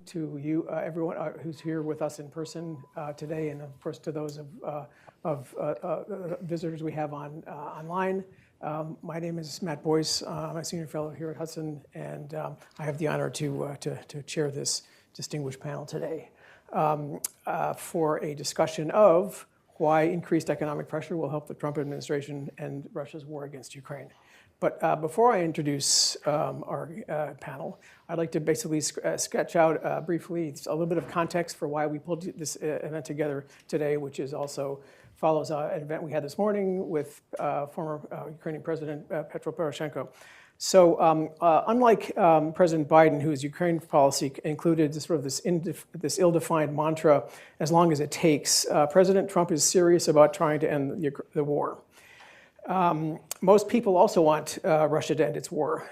to you, everyone who's here with us in person today, and of course to those of visitors we have online. My name is Matt Boyce. I'm a senior fellow here at Hudson, and I have the honor to chair this distinguished panel today for a discussion of why increased economic pressure will help the Trump administration end Russia's war against Ukraine. But before I introduce our panel, I'd like to basically sketch out briefly a little bit of context for why we pulled this event together today, which is also follows an event we had this morning with former Ukrainian President Petro Poroshenko. So unlike President Biden, whose Ukraine policy included this ill-defined mantra, as long as it takes, President Trump is serious about trying to end the war. Most people also want Russia to end its war.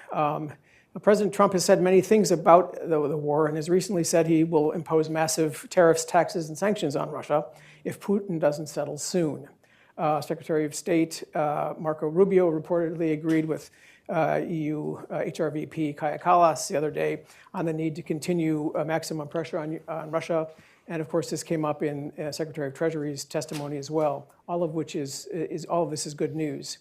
President Trump has said many things about the war and has recently said he will impose massive tariffs, taxes, and sanctions on Russia if Putin doesn't settle soon. Secretary of State Marco Rubio reportedly agreed with EU HRVP Kaja Kallas the other day on the need to continue maximum pressure on Russia. And of course, this came up in Secretary of Treasury's testimony as well, all of which all of this is good news.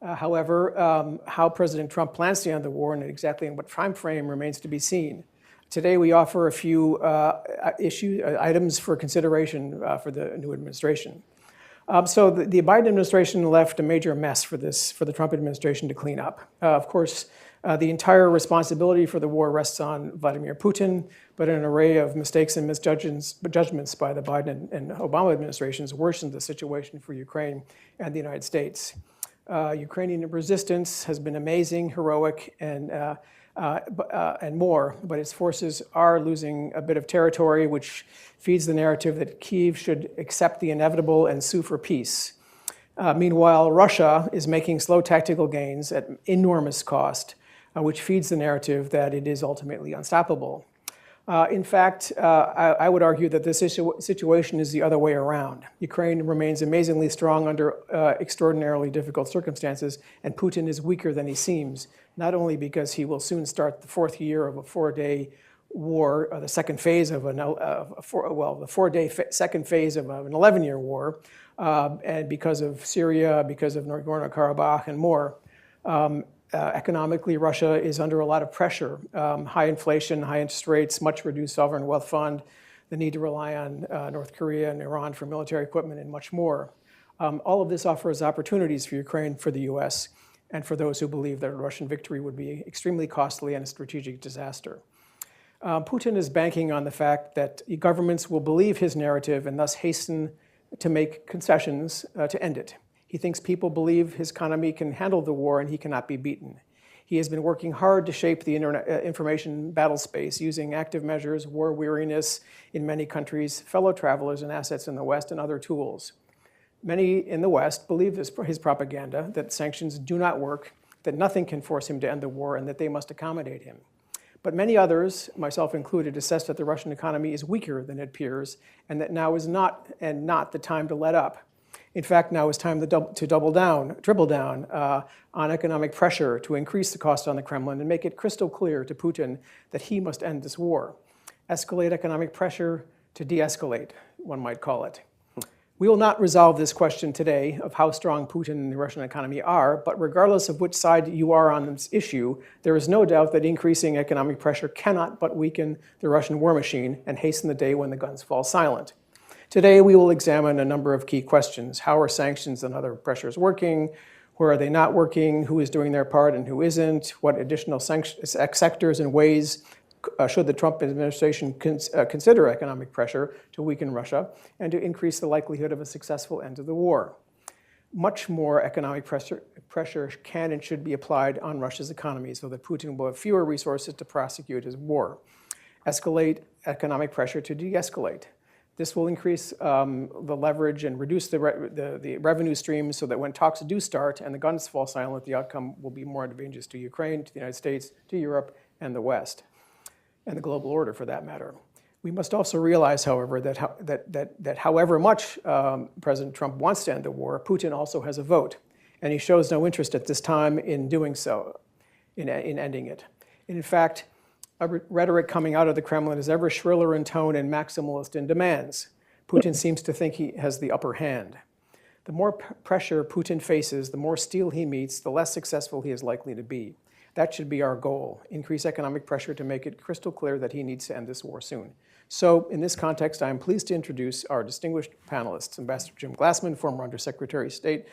However, how President Trump plans to end the war and exactly in what time frame remains to be seen. Today, we offer a few items for consideration for the new administration. So the Biden administration left a major mess for the Trump administration to clean up. Of course, the entire responsibility for the war rests on Vladimir Putin, but an array of mistakes and misjudgments by the Biden and Obama administrations worsened the situation for Ukraine and the United States. Ukrainian resistance has been amazing, heroic, and more, but its forces are losing a bit of territory, which feeds the narrative that Kyiv should accept the inevitable and sue for peace. Meanwhile, Russia is making slow tactical gains at enormous cost, which feeds the narrative that it is ultimately unstoppable. In fact, I would argue that this situation is the other way around. Ukraine remains amazingly strong under extraordinarily difficult circumstances, and Putin is weaker than he seems, not only because he will soon start the fourth year of a four-day war, the second phase of second phase of an 11-year war, and because of Syria, because of Nagorno-Karabakh, and more. Economically, Russia is under a lot of pressure. High inflation, high interest rates, much reduced sovereign wealth fund, the need to rely on North Korea and Iran for military equipment, and much more. All of this offers opportunities for Ukraine, for the US, and for those who believe that a Russian victory would be extremely costly and a strategic disaster. Putin is banking on the fact that governments will believe his narrative and thus hasten to make concessions to end it. He thinks people believe his economy can handle the war and he cannot be beaten. He has been working hard to shape the information battle space using active measures, war weariness in many countries, fellow travelers and assets in the West, and other tools. Many in the West believe his propaganda, that sanctions do not work, that nothing can force him to end the war, and that they must accommodate him. But many others, myself included, assess that the Russian economy is weaker than it appears, and that now is not the time to let up. In fact, now is time to triple down on economic pressure to increase the cost on the Kremlin and make it crystal clear to Putin that he must end this war. Escalate economic pressure to de-escalate, one might call it. We will not resolve this question today of how strong Putin and the Russian economy are, but regardless of which side you are on this issue, there is no doubt that increasing economic pressure cannot but weaken the Russian war machine and hasten the day when the guns fall silent. Today, we will examine a number of key questions. How are sanctions and other pressures working? Where are they not working? Who is doing their part and who isn't? What additional sectors and ways should the Trump administration consider economic pressure to weaken Russia and to increase the likelihood of a successful end to the war? Much more economic pressure can and should be applied on Russia's economy so that Putin will have fewer resources to prosecute his war. Escalate economic pressure to de-escalate. This will increase the leverage and reduce the revenue streams so that when talks do start and the guns fall silent, the outcome will be more advantageous to Ukraine, to the United States, to Europe, and the West, and the global order for that matter. We must also realize, however, that however much President Trump wants to end the war, Putin also has a vote, and he shows no interest at this time in doing so, in ending it. And in fact, rhetoric coming out of the Kremlin is ever shriller in tone and maximalist in demands. Putin seems to think he has the upper hand. The more pressure Putin faces, the more steel he meets, the less successful he is likely to be. That should be our goal, increase economic pressure to make it crystal clear that he needs to end this war soon. So in this context, I am pleased to introduce our distinguished panelists, Ambassador Jim Glassman, former Undersecretary of State,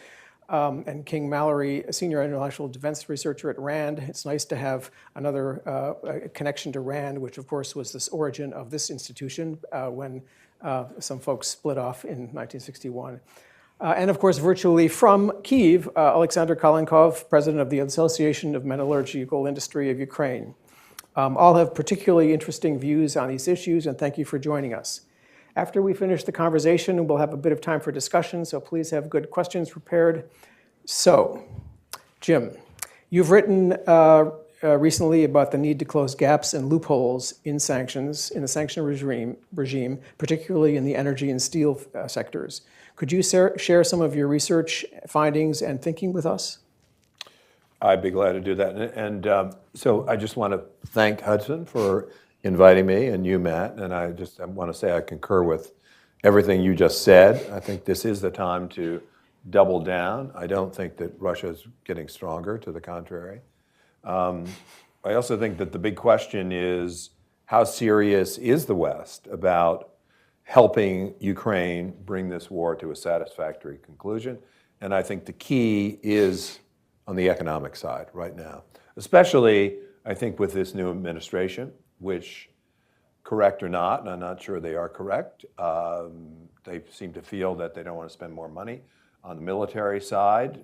and King Mallory, a senior international defense researcher at RAND. It's nice to have another connection to RAND, which of course was this origin of this institution when some folks split off in 1961. And of course, virtually from Kyiv, Alexander Kalenkov, president of the Association of Metallurgical Industry of Ukraine. All have particularly interesting views on these issues, and thank you for joining us. After we finish the conversation, we'll have a bit of time for discussion, so please have good questions prepared. So, Jim, you've written recently about the need to close gaps and loopholes in sanctions, in the sanction regime, particularly in the energy and steel sectors. Could you share some of your research findings and thinking with us? I'd be glad to do that. And so I just want to thank Hudson for inviting me, and you, Matt. And I want to say I concur with everything you just said. I think this is the time to double down. I don't think that Russia is getting stronger, to the contrary. I also think that the big question is, how serious is the West about helping Ukraine bring this war to a satisfactory conclusion? And I think the key is on the economic side right now, especially, I think, with this new administration, which, correct or not, and I'm not sure they are correct, they seem to feel that they don't want to spend more money on the military side.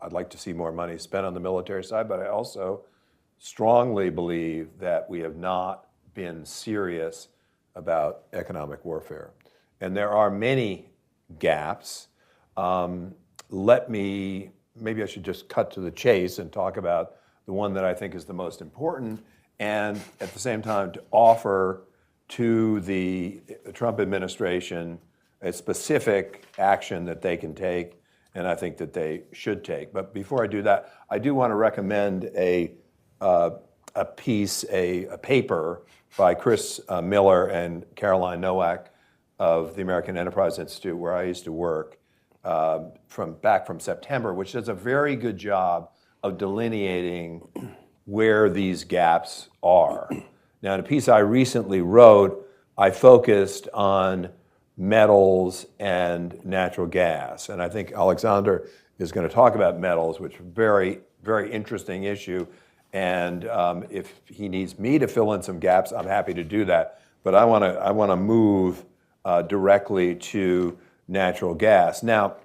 I'd like to see more money spent on the military side, but I also strongly believe that we have not been serious about economic warfare. And there are many gaps. Maybe I should just cut to the chase and talk about the one that I think is the most important, and at the same time to offer to the Trump administration a specific action that they can take, and I think that they should take. But before I do that, I do want to recommend a paper by Chris Miller and Caroline Nowak of the American Enterprise Institute, where I used to work, from September, which does a very good job of delineating where these gaps are. Now, in a piece I recently wrote, I focused on metals and natural gas. And I think Alexander is going to talk about metals, which is a very, very interesting issue. And if he needs me to fill in some gaps, I'm happy to do that. But I want to move directly to natural gas. Now,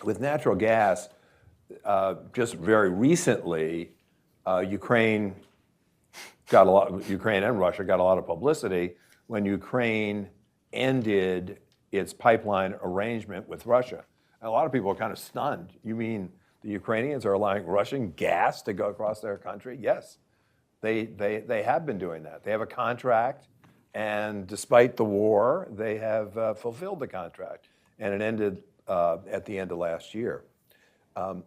with natural gas, just very recently, Ukraine and Russia got a lot of publicity when Ukraine ended its pipeline arrangement with Russia. And a lot of people are kind of stunned. You mean the Ukrainians are allowing Russian gas to go across their country? Yes, they have been doing that. They have a contract, and despite the war, they have fulfilled the contract, and it ended at the end of last year. And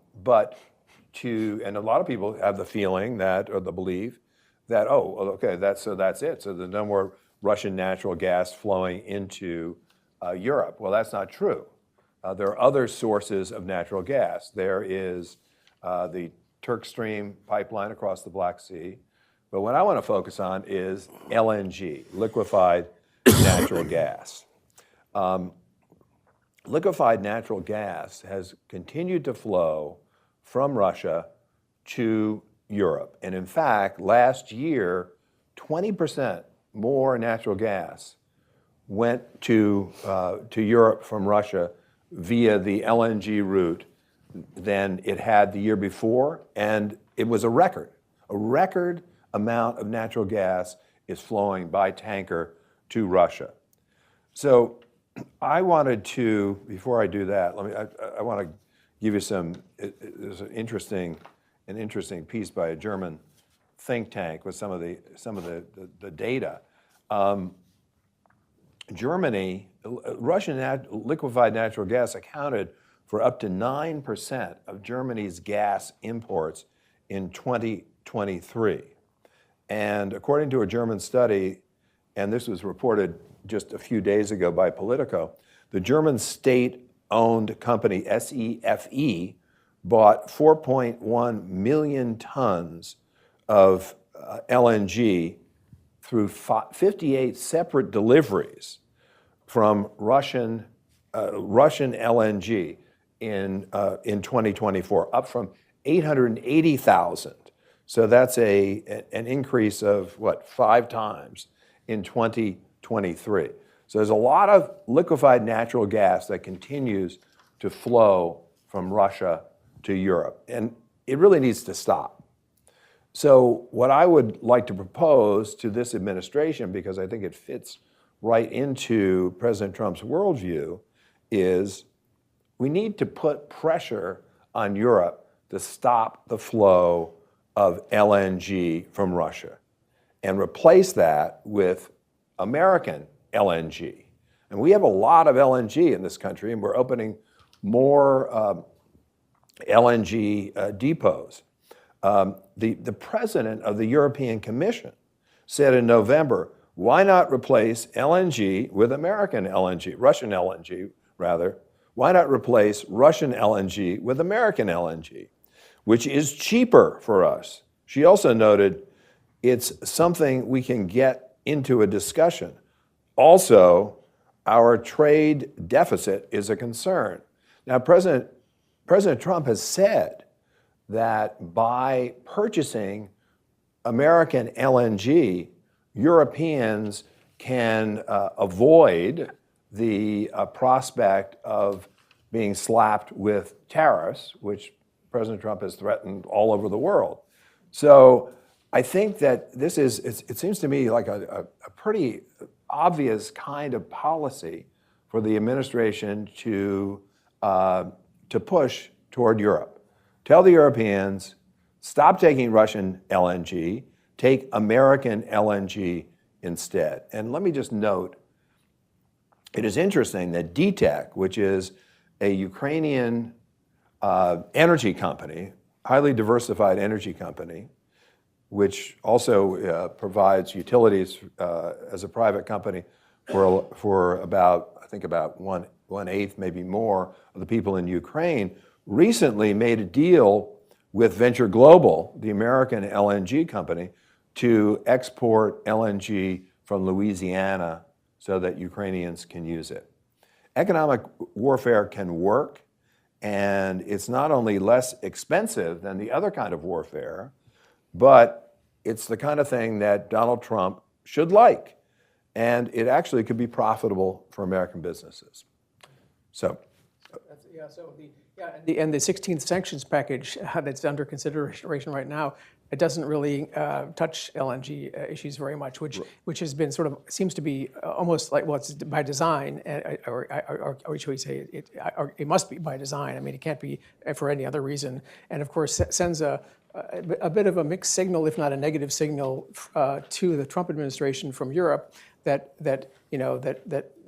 a lot of people have the feeling that, or the belief that, that's it. So there's no more Russian natural gas flowing into Europe. Well, that's not true. There are other sources of natural gas. There is the Turk Stream pipeline across the Black Sea. But what I want to focus on is LNG, liquefied natural gas. Liquefied natural gas has continued to flow from Russia to Europe. And in fact, last year, 20% more natural gas went to Europe from Russia via the LNG route than it had the year before. And it was a record amount of natural gas is flowing by tanker to Russia. So I wanted to, before I do that, I want to give you there's an interesting piece by a German think tank with some of the data. Germany, Russian liquefied natural gas accounted for up to 9% of Germany's gas imports in 2023. And according to a German study, and this was reported just a few days ago by Politico, the German state-owned company SEFE bought 4.1 million tons of LNG through 58 separate deliveries from Russian LNG in 2024, up from 880,000. So that's an increase of, 5 times in 2023. So there's a lot of liquefied natural gas that continues to flow from Russia to Europe, and it really needs to stop. So what I would like to propose to this administration, because I think it fits right into President Trump's worldview, is we need to put pressure on Europe to stop the flow of LNG from Russia and replace that with American LNG. And we have a lot of LNG in this country, and we're opening more LNG depots. The president of the European Commission said in November, why not replace LNG with American LNG, Russian LNG rather? Why not replace Russian LNG with American LNG, which is cheaper for us? She also noted it's something we can get into a discussion. Also, our trade deficit is a concern. Now, President Trump has said that by purchasing American LNG, Europeans can avoid the prospect of being slapped with tariffs, which President Trump has threatened all over the world. So I think that this is, it seems to me like a pretty obvious kind of policy for the administration to push toward Europe. Tell the Europeans, stop taking Russian LNG, take American LNG instead. And let me just note, it is interesting that DTEK, which is a Ukrainian energy company, highly diversified energy company, which also provides utilities as a private company for about, I think about one eighth, maybe more, of the people in Ukraine, recently made a deal with Venture Global, the American LNG company, to export LNG from Louisiana so that Ukrainians can use it. Economic warfare can work, and it's not only less expensive than the other kind of warfare, but it's the kind of thing that Donald Trump should like, and it actually could be profitable for American businesses. So. The 16th sanctions package that's under consideration right now, it doesn't really touch LNG issues very much, which has been sort of, seems to be almost like, well, it's by design, or should we say, it must be by design. I mean, it can't be for any other reason. And of course, sends a bit of a mixed signal, if not a negative signal, to the Trump administration from Europe that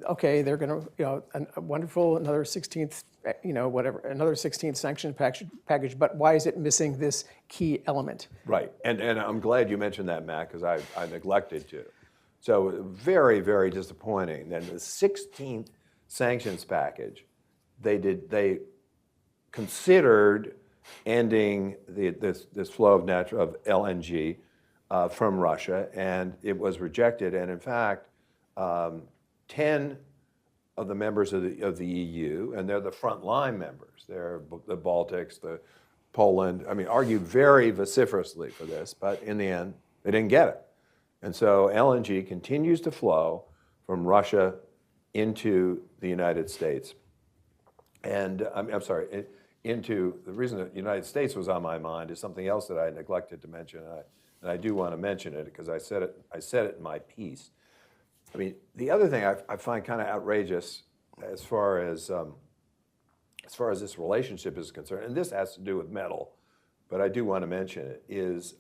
okay, they're going to, a wonderful, another 16th, another 16th sanction package, but why is it missing this key element? Right, and I'm glad you mentioned that, Matt, because I neglected to. So very, very disappointing that in the 16th sanctions package, they considered ending this flow of LNG from Russia, and it was rejected. And in fact, 10 of the members of the EU, and they're the frontline members. They're the Baltics, the Poland. I mean, argued very vociferously for this, but in the end, they didn't get it. And so LNG continues to flow from Russia into the United States. And I'm sorry, into the reason that the United States was on my mind is something else that I neglected to mention, and I do want to mention it because I said it in my piece. I mean, the other thing I find kind of outrageous as far as this relationship is concerned, and this has to do with metal, but I do want to mention it, is,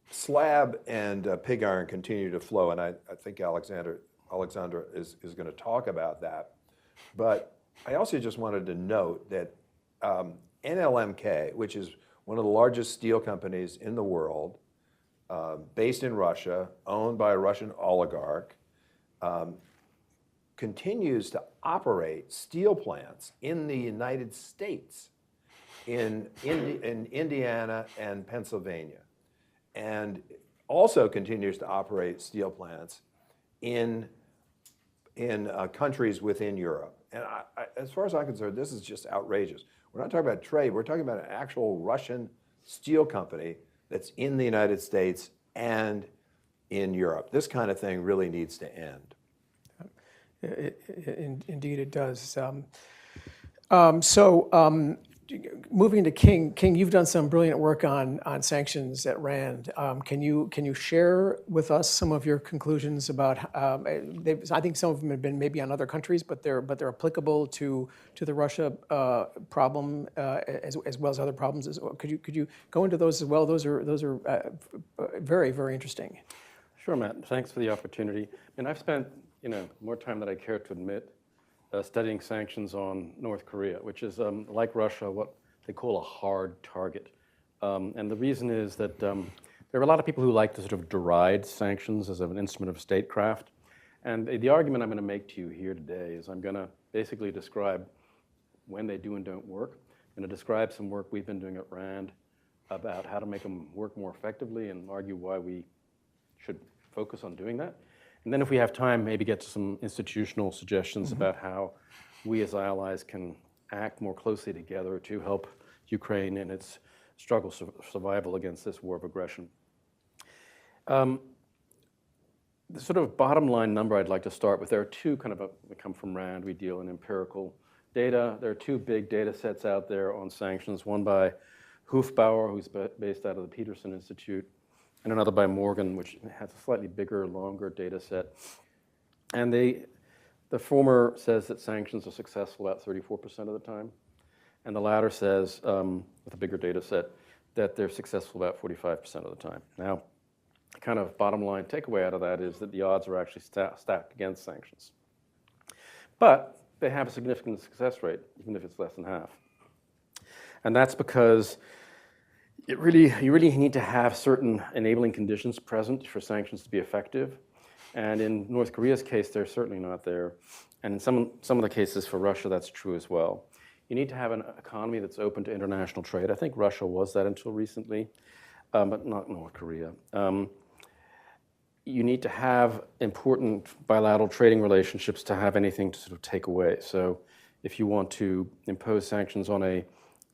slab and pig iron continue to flow, and I think Alexandra is going to talk about that. But I also just wanted to note that NLMK, which is one of the largest steel companies in the world, based in Russia, owned by a Russian oligarch, continues to operate steel plants in the United States, in Indiana and Pennsylvania, and also continues to operate steel plants in countries within Europe. And as far as I'm concerned, this is just outrageous. We're not talking about trade. We're talking about an actual Russian steel company that's in the United States and in Europe. This kind of thing really needs to end. Indeed, it does. Moving to King, you've done some brilliant work on sanctions at RAND. Can you share with us some of your conclusions about? I think some of them have been maybe on other countries, but they're applicable to the Russia problem as well as other problems. Could you go into those as well? Those are very, very interesting. Sure, Matt. Thanks for the opportunity. And I've spent more time than I care to admit studying sanctions on North Korea, which is, like Russia, what they call a hard target. And the reason is that there are a lot of people who like to sort of deride sanctions as an instrument of statecraft. And the argument I'm going to make to you here today is I'm going to basically describe when they do and don't work. I'm going to describe some work we've been doing at RAND about how to make them work more effectively and argue why we should focus on doing that. And then if we have time, maybe get to some institutional suggestions about how we as allies can act more closely together to help Ukraine in its struggle survival against this war of aggression. The sort of bottom line number I'd like to start with, there are two we come from RAND, we deal in empirical data. There are two big data sets out there on sanctions, one by Hufbauer, who's based out of the Peterson Institute, and another by Morgan, which has a slightly bigger, longer data set. And the former says that sanctions are successful about 34% of the time, and the latter says, with a bigger data set, that they're successful about 45% of the time. Now, the kind of bottom line takeaway out of that is that the odds are actually stacked against sanctions. But they have a significant success rate, even if it's less than half. And that's because you really need to have certain enabling conditions present for sanctions to be effective. And in North Korea's case, they're certainly not there. And in some of the cases for Russia, that's true as well. You need to have an economy that's open to international trade. I think Russia was that until recently, but not North Korea. You need to have important bilateral trading relationships to have anything to sort of take away. So if you want to impose sanctions on a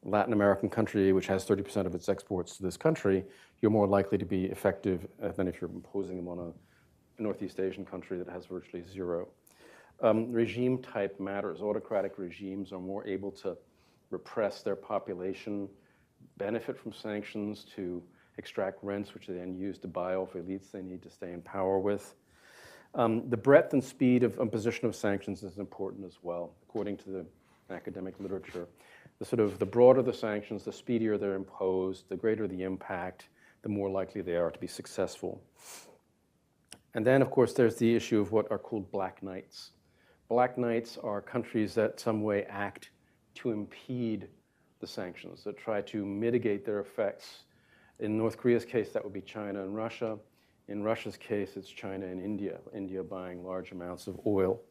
Latin American country which has 30% of its exports to this country, you're more likely to be effective than if you're imposing them on a Northeast Asian country that has virtually zero. Regime type matters. Autocratic regimes are more able to repress their population, benefit from sanctions to extract rents, which they then use to buy off elites they need to stay in power with. The breadth and speed of imposition of sanctions is important as well, according to the academic literature. The broader the sanctions, the speedier they're imposed, the greater the impact, the more likely they are to be successful. And then, of course, there's the issue of what are called black knights. Black knights are countries that some way act to impede the sanctions, that try to mitigate their effects. In North Korea's case, that would be China and Russia. In Russia's case, it's China and India, India buying large amounts of oil.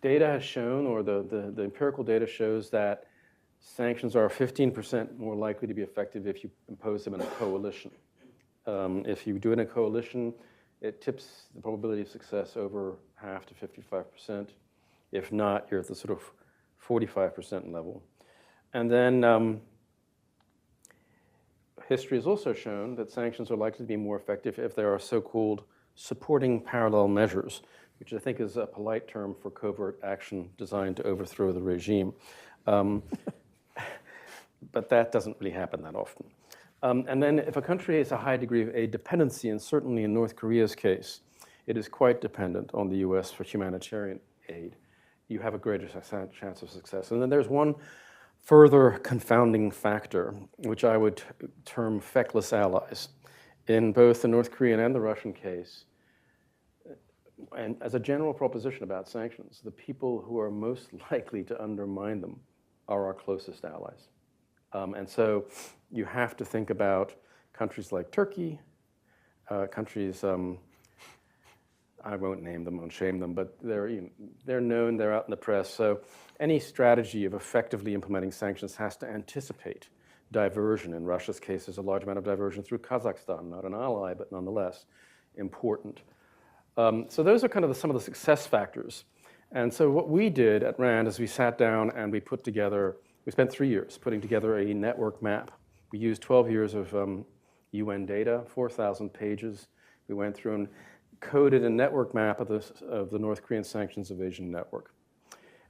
Data has shown, or the empirical data shows that sanctions are 15% more likely to be effective if you impose them in a coalition. If you do it in a coalition, it tips the probability of success over half to 55%. If not, you're at the sort of 45% level. And then history has also shown that sanctions are likely to be more effective if there are so-called supporting parallel measures, which I think is a polite term for covert action designed to overthrow the regime. But that doesn't really happen that often. And then if a country has a high degree of aid dependency, and certainly in North Korea's case, it is quite dependent on the US for humanitarian aid, you have a greater chance of success. And then there's one further confounding factor, which I would term feckless allies. In both the North Korean and the Russian case, and as a general proposition about sanctions, the people who are most likely to undermine them are our closest allies. And so you have to think about countries like Turkey, countries, I won't name them, won't shame them, but they're known, they're out in the press. So any strategy of effectively implementing sanctions has to anticipate diversion. In Russia's case, there's a large amount of diversion through Kazakhstan, not an ally, but nonetheless important. So those are kind of some of the success factors. And so what we did at RAND is we sat down and we spent 3 years putting together a network map. We used 12 years of UN data, 4,000 pages. We went through and coded a network map of the North Korean sanctions evasion network.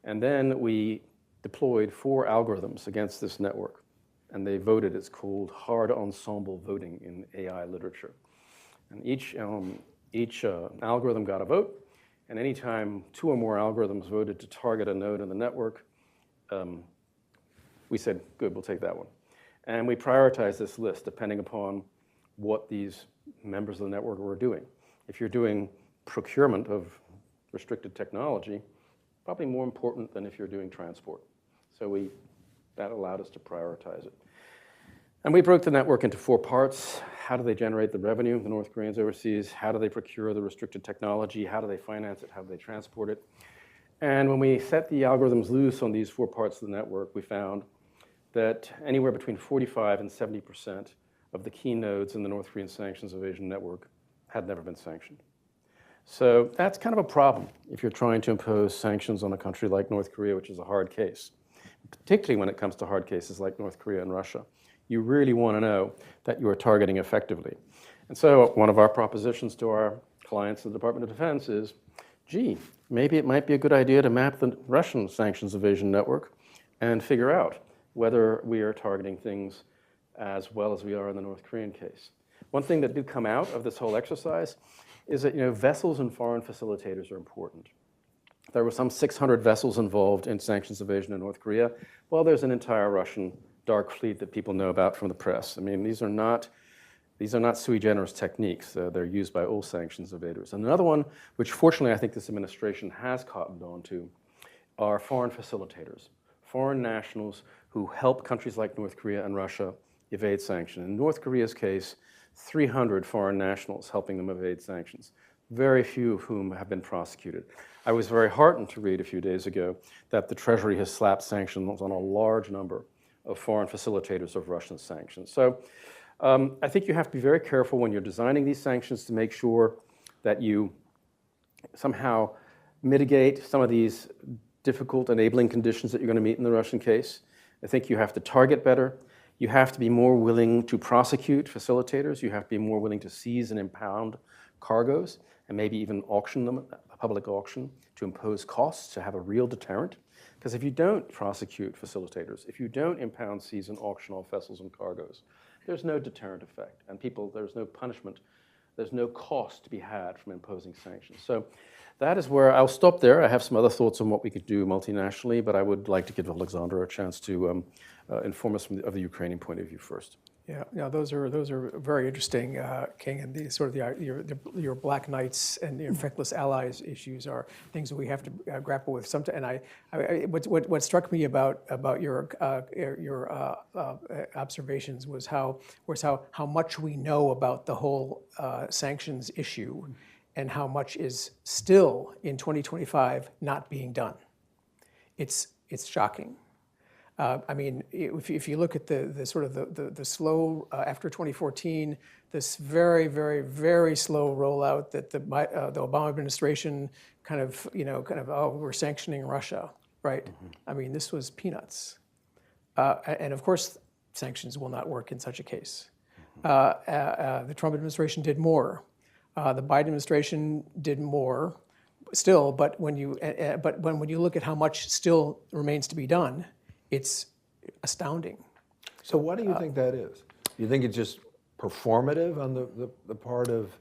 And then we deployed 4 algorithms against this network. And they voted. It's called hard ensemble voting in AI literature. And each algorithm got a vote. And anytime 2 or more algorithms voted to target a node in the network, we said, good, we'll take that one. And we prioritized this list depending upon what these members of the network were doing. If you're doing procurement of restricted technology, probably more important than if you're doing transport. So that allowed us to prioritize it. And we broke the network into 4 parts. How do they generate the revenue, the North Koreans overseas? How do they procure the restricted technology? How do they finance it? How do they transport it? And when we set the algorithms loose on these 4 parts of the network, we found that anywhere between 45 and 70% of the key nodes in the North Korean sanctions evasion network had never been sanctioned. So that's kind of a problem if you're trying to impose sanctions on a country like North Korea, which is a hard case, particularly when it comes to hard cases like North Korea and Russia. You really want to know that you are targeting effectively. And so one of our propositions to our clients in the Department of Defense is, gee, maybe it might be a good idea to map the Russian sanctions evasion network and figure out whether we are targeting things as well as we are in the North Korean case. One thing that did come out of this whole exercise is that vessels and foreign facilitators are important. There were some 600 vessels involved in sanctions evasion in North Korea. Well, there's an entire Russian dark fleet that people know about from the press. I mean, these are not sui generis techniques. They're used by all sanctions evaders. And another one, which fortunately I think this administration has cottoned on to, are foreign facilitators, foreign nationals who help countries like North Korea and Russia evade sanctions. In North Korea's case, 300 foreign nationals helping them evade sanctions, very few of whom have been prosecuted. I was very heartened to read a few days ago that the Treasury has slapped sanctions on a large number of foreign facilitators of Russian sanctions. So I think you have to be very careful when you're designing these sanctions to make sure that you somehow mitigate some of these difficult enabling conditions that you're going to meet in the Russian case. I think you have to target better. You have to be more willing to prosecute facilitators. You have to be more willing to seize and impound cargoes and maybe even auction them, a public auction, to impose costs, to have a real deterrent. Because if you don't prosecute facilitators, if you don't impound, seize, and auction off vessels and cargoes, there's no deterrent effect. And there's no punishment, there's no cost to be had from imposing sanctions. So that is where I'll stop there. I have some other thoughts on what we could do multinationally, but I would like to give Alexander a chance to inform us of the Ukrainian point of view first. Yeah, those are very interesting, King, and the sort of your Black Knights and your feckless allies issues are things that we have to grapple with. Sometimes, and what struck me about your observations was how much we know about the whole sanctions issue, and how much is still in 2025 not being done. It's shocking. I mean, if you look at the sort of the slow after 2014, this very, very, very slow rollout that the Obama administration kind of we're sanctioning Russia, right? Mm-hmm. I mean, this was peanuts, and of course, sanctions will not work in such a case. Mm-hmm. The Trump administration did more. The Biden administration did more, still. But when you look at how much still remains to be done, it's astounding. So what do you think that is? You think it's just performative on the part of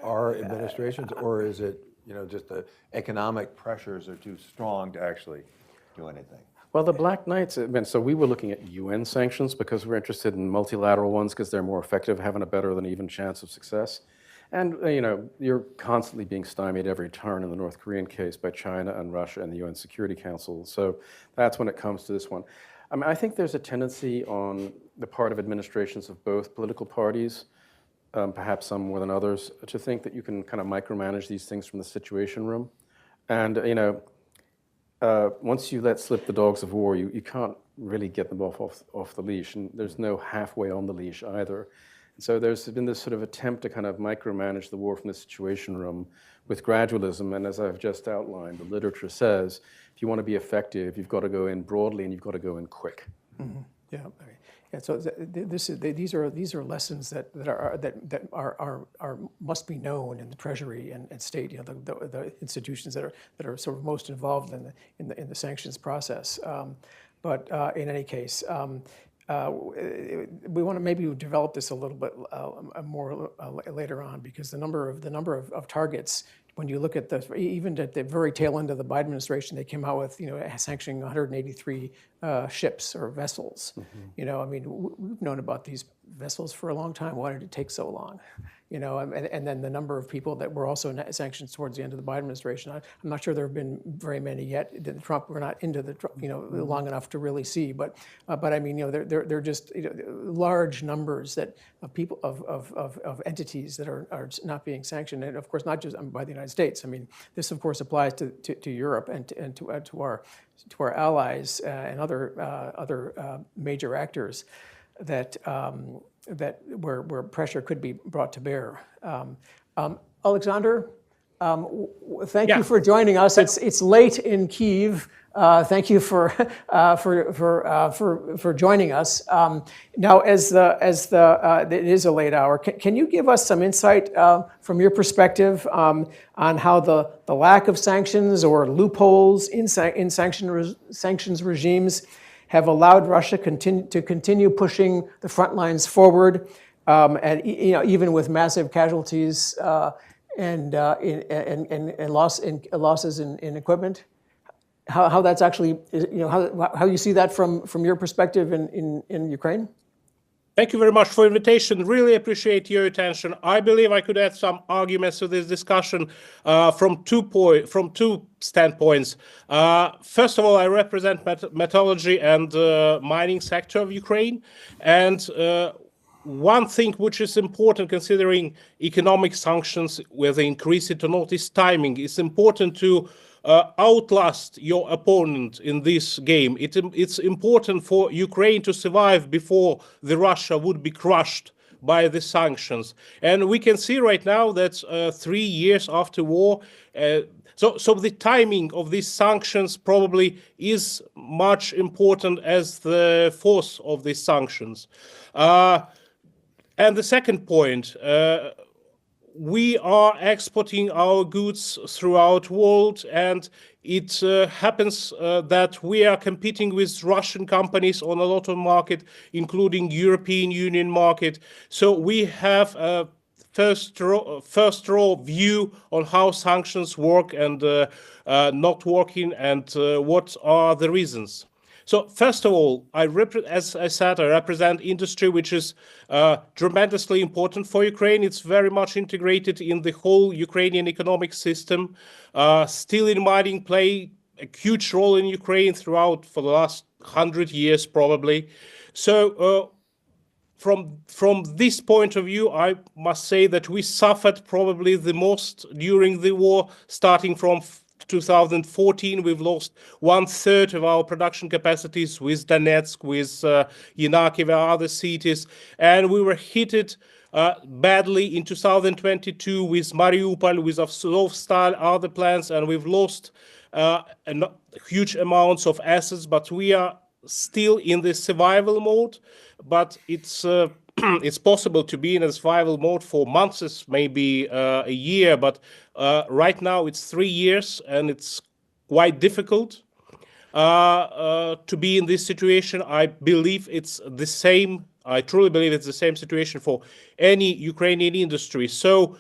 our administrations, or is it just the economic pressures are too strong to actually do anything? Well, the Black Knights, so we were looking at UN sanctions because we're interested in multilateral ones because they're more effective, having a better than even chance of success. And you're constantly being stymied every turn in the North Korean case by China and Russia and the UN Security Council. So that's when it comes to this one. I mean, I think there's a tendency on the part of administrations of both political parties, perhaps some more than others, to think that you can kind of micromanage these things from the Situation Room. And, once you let slip the dogs of war, you can't really get them off the leash, and there's no halfway on the leash either. And so there's been this sort of attempt to kind of micromanage the war from the Situation Room with gradualism, and as I've just outlined, the literature says, if you want to be effective, you've got to go in broadly and you've got to go in quick. Mm-hmm. Yeah. Yeah, so these are lessons that must be known in the Treasury and state, the institutions that are sort of most involved in the sanctions process. But in any case, we want to maybe develop this a little bit more later on, because the number of targets, when you look at even at the very tail end of the Biden administration, they came out with sanctioning 183 ships or vessels. Mm-hmm. I mean, we've known about these vessels for a long time. Why did it take so long? And then the number of people that were also sanctioned towards the end of the Biden administration. I'm not sure there have been very many yet. We're not into the long enough to really see. But I mean, they're just large numbers of people of entities that are not being sanctioned, and of course not just by the United States. I mean, this of course applies to Europe and to our allies and other major actors that where pressure could be brought to bear. Alexander, thank you for joining us. It's late in Kyiv. Thank you for joining us. Now, it is a late hour. Can you give us some insight from your perspective on how the lack of sanctions or loopholes in sanctions regimes have allowed Russia to continue pushing the front lines forward, and even with massive casualties and losses in equipment? How that's actually, how you see that from your perspective in Ukraine? Thank you very much for the invitation. Really appreciate your attention. I believe I could add some arguments to this discussion from two standpoints. First of all, I represent metallurgy and mining sector of Ukraine, and one thing which is important considering economic sanctions with the increase in notice timing, it's important to outlast your opponent in this game. It's important for Ukraine to survive before the Russia would be crushed by the sanctions. And we can see right now that 3 years after war, so the timing of these sanctions probably is much important as the force of these sanctions. And the second point, we are exporting our goods throughout the world, and it happens that we are competing with Russian companies on a lot of market, including European Union market. So we have a first row view on how sanctions work and not working, and what are the reasons. So first of all, as I said, I represent industry which is tremendously important for Ukraine. It's very much integrated in the whole Ukrainian economic system. Steel and mining play a huge role in Ukraine throughout for the last 100 years probably. So from this point of view, I must say that we suffered probably the most during the war, starting from 2014, we've lost 1/3 of our production capacities with Donetsk, with Yankiv, other cities, and we were hit badly in 2022 with Mariupol, with Azovstal, other plants, and we've lost huge amounts of assets, but we are still in the survival mode. But it's possible to be in a survival mode for months, maybe a year, but right now it's 3 years, and it's quite difficult to be in this situation. I believe it's the same. I truly believe it's the same situation for any Ukrainian industry. So,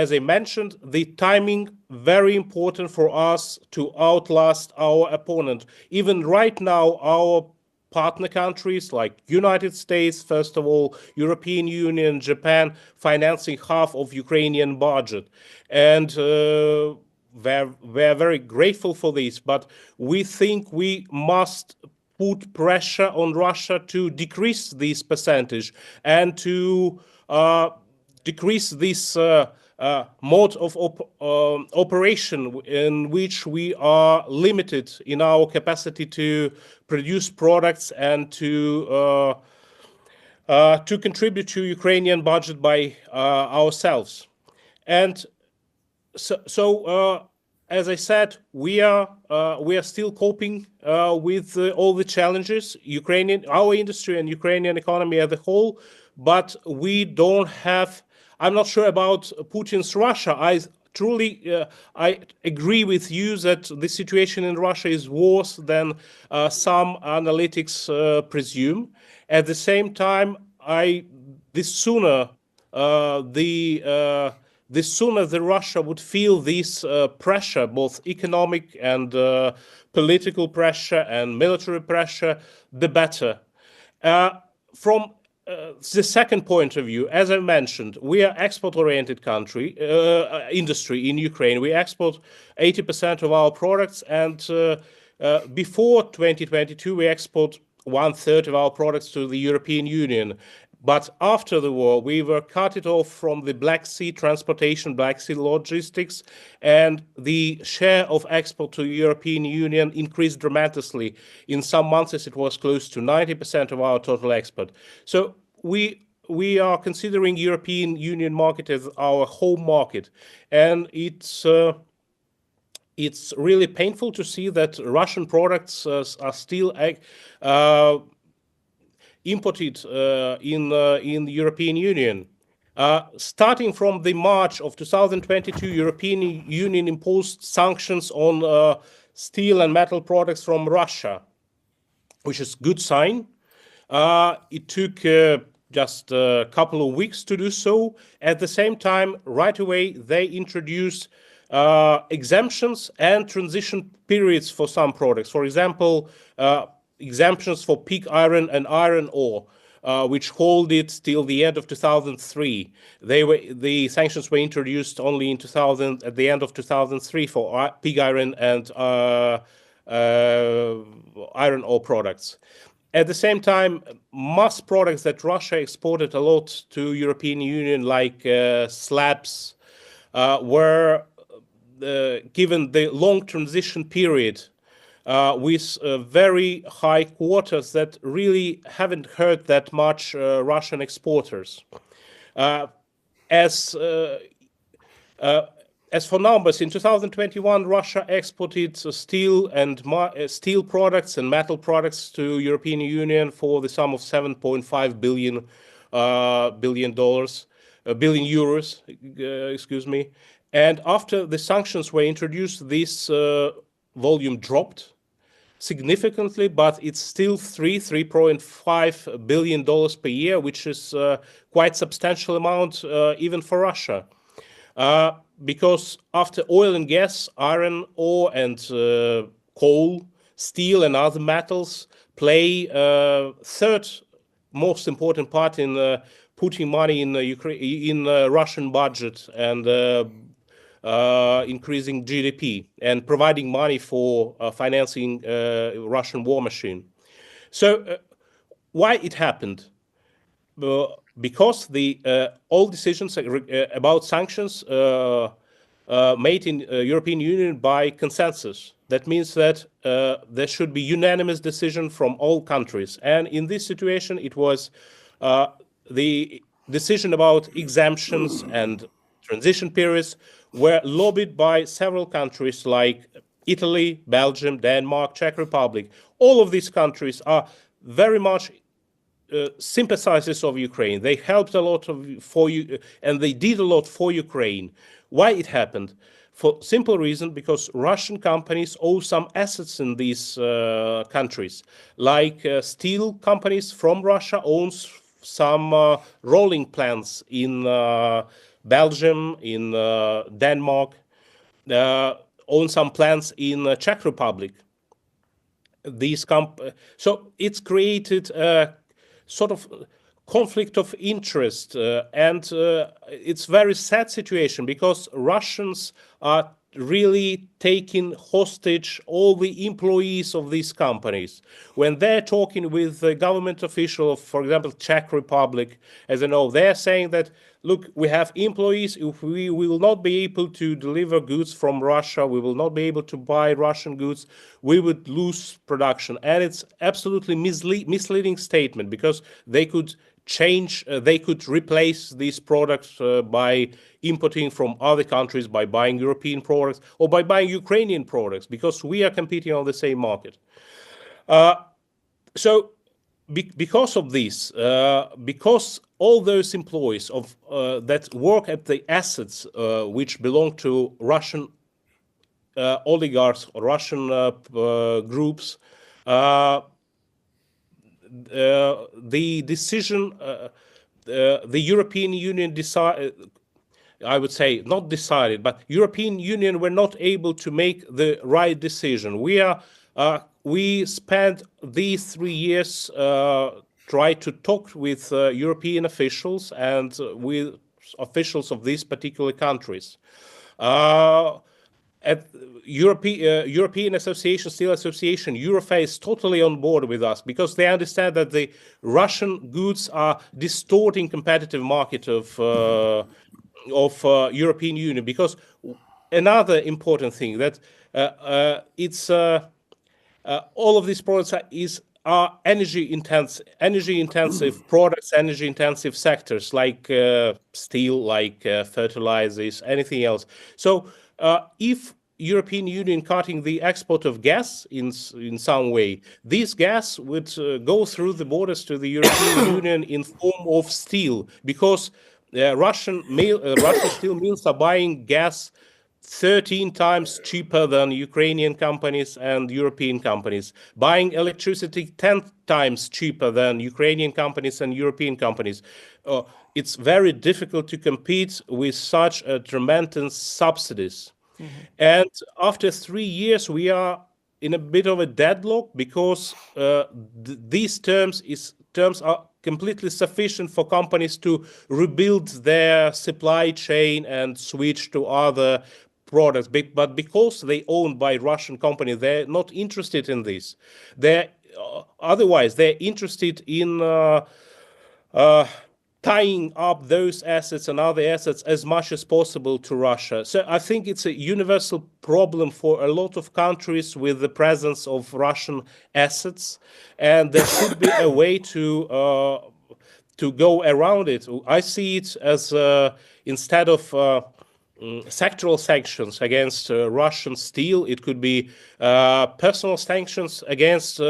as I mentioned, the timing very important for us to outlast our opponent. Even right now, our partner countries like United States, first of all, European Union, Japan, financing half of Ukrainian budget. And we're very grateful for this, but we think we must put pressure on Russia to decrease this percentage and to decrease this mode of operation in which we are limited in our capacity to produce products and to contribute to Ukrainian budget by ourselves. And so as I said, we are still coping with all the challenges, our industry and Ukrainian economy as a whole, but we don't have. I'm not sure about Putin's Russia. I agree with you that the situation in Russia is worse than some analytics presume. At the same time, the sooner the Russia would feel this pressure, both economic and political pressure and military pressure, the better. From the second point of view, as I mentioned, we are export-oriented industry in Ukraine. We export 80% of our products, and before 2022, we export 1/3 of our products to the European Union. But after the war, we were cut off from the Black Sea transportation, Black Sea logistics, and the share of export to the European Union increased dramatically. In some months, it was close to 90% of our total export. So we are considering European Union market as our home market, and it's really painful to see that Russian products are still imported in the European Union. Starting from the March of 2022, European Union imposed sanctions on steel and metal products from Russia, which is a good sign. It took just a couple of weeks to do so. At the same time, right away, they introduced exemptions and transition periods for some products. For example, exemptions for pig iron and iron ore, which hold it till the end of 2003. The sanctions were introduced only at the end of 2003 for pig iron and iron ore products. At the same time, mass products that Russia exported a lot to European Union, like slabs, were given the long transition period with very high quotas that really haven't hurt that much Russian exporters. As for numbers, in 2021, Russia exported steel products and metal products to European Union for the sum of $7.5 billion euros, excuse me. And after the sanctions were introduced, this volume dropped significantly, but it's still $3.5 billion per year, which is quite substantial amount even for Russia. Because after oil and gas, iron ore and coal, steel and other metals play third most important part in putting money in Russian budget and increasing GDP and providing money for financing Russian war machine. So why it happened? Because all decisions about sanctions made in European Union by consensus. That means that there should be unanimous decision from all countries. And in this situation, it was the decision about exemptions and transition periods were lobbied by several countries like Italy, Belgium, Denmark, Czech Republic. All of these countries are very much sympathizers of Ukraine. They helped a lot for you, and they did a lot for Ukraine. Why it happened? For simple reason, because Russian companies owe some assets in these countries. Like steel companies from Russia owns some rolling plants in Belgium, in Denmark, own some plants in Czech Republic. So it's created a sort of conflict of interest, and it's very sad situation because Russians are really taking hostage all the employees of these companies. When they're talking with the government official of, for example, Czech Republic, as I know, they're saying that, look, we have employees. If we will not be able to deliver goods from Russia, we will not be able to buy Russian goods, we would lose production. And it's absolutely misleading statement, because they could they could replace these products by importing from other countries, by buying European products, or by buying Ukrainian products, because we are competing on the same market. So because of this, because all those employees of that work at the assets which belong to Russian oligarchs or Russian groups, the decision, the European Union decided, I would say not decided, but European Union were not able to make the right decision. We spent these 3 years try to talk with European officials and with officials of these particular countries. At European Association, Steel Association, Eurofa is totally on board with us, because they understand that the Russian goods are distorting competitive market of European Union. Because another important thing that it's all of these products are energy intensive products, energy intensive sectors, like steel, like fertilizers, anything else. So if European Union cutting the export of gas in some way, this gas would go through the borders to the European Union in form of steel, because Russian steel mills are buying gas 13 times cheaper than Ukrainian companies and European companies, buying electricity 10 times cheaper than Ukrainian companies and European companies. It's very difficult to compete with such tremendous subsidies. And after 3 years, we are in a bit of a deadlock, because these terms are completely sufficient for companies to rebuild their supply chain and switch to other products. But because they owned by Russian company, they're not interested in this. Otherwise, they're interested in tying up those assets and other assets as much as possible to Russia. So I think it's a universal problem for a lot of countries with the presence of Russian assets, and there should be a way to go around it. I see it as instead of sectoral sanctions against Russian steel, it could be personal sanctions against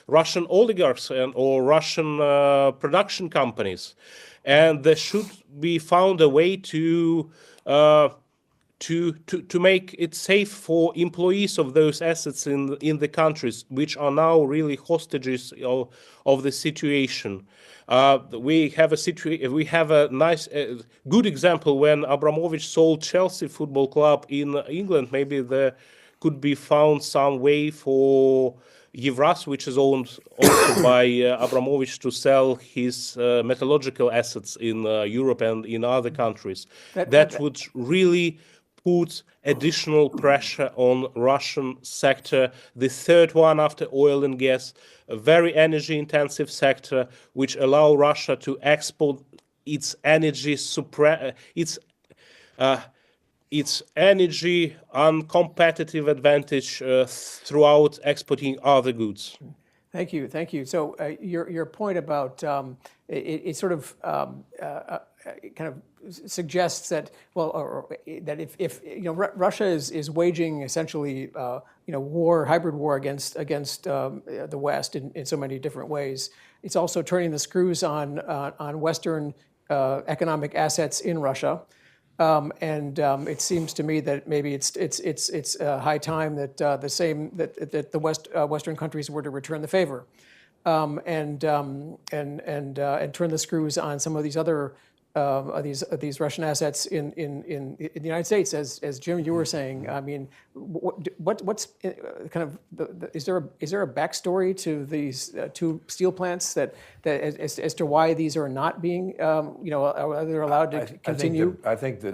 Russian oligarchs or Russian production companies. And there should be found a way to make it safe for employees of those assets in the countries which are now really hostages of the situation. We have a nice, good example when Abramovich sold Chelsea Football Club in England. Maybe there could be found some way for Yevraz, which is owned also by Abramovich, to sell his metallurgical assets in Europe and in other countries. That would really put additional pressure on Russian sector, the third one after oil and gas, a very energy intensive sector, which allow Russia to export its energy its energy uncompetitive advantage throughout exporting other goods. Thank you, thank you. So your point about it sort of kind of suggests that, well, or that if Russia is waging essentially hybrid war against the West in so many different ways, it's also turning the screws on Western economic assets in Russia. And it seems to me that maybe it's high time that the Western countries were to return the favor, and turn the screws on some of these other these Russian assets in the United States, as Jim, you were saying. I mean, what's kind of is there a backstory to these two steel plants that as to why these are not being are they allowed to continue? I think the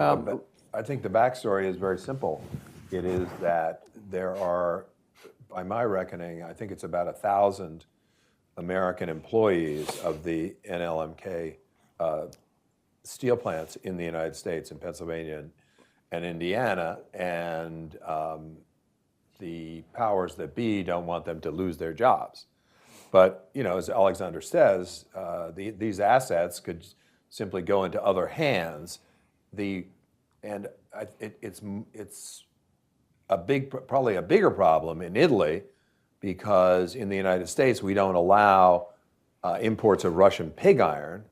backstory is very simple. It is that there are, by my reckoning, I think it's about 1,000 American employees of the NLMK steel plants in the United States, in Pennsylvania and Indiana, and the powers that be don't want them to lose their jobs. But, you know, as Alexander says, these assets could simply go into other hands. It's probably a bigger problem in Italy, because in the United States we don't allow imports of Russian pig iron.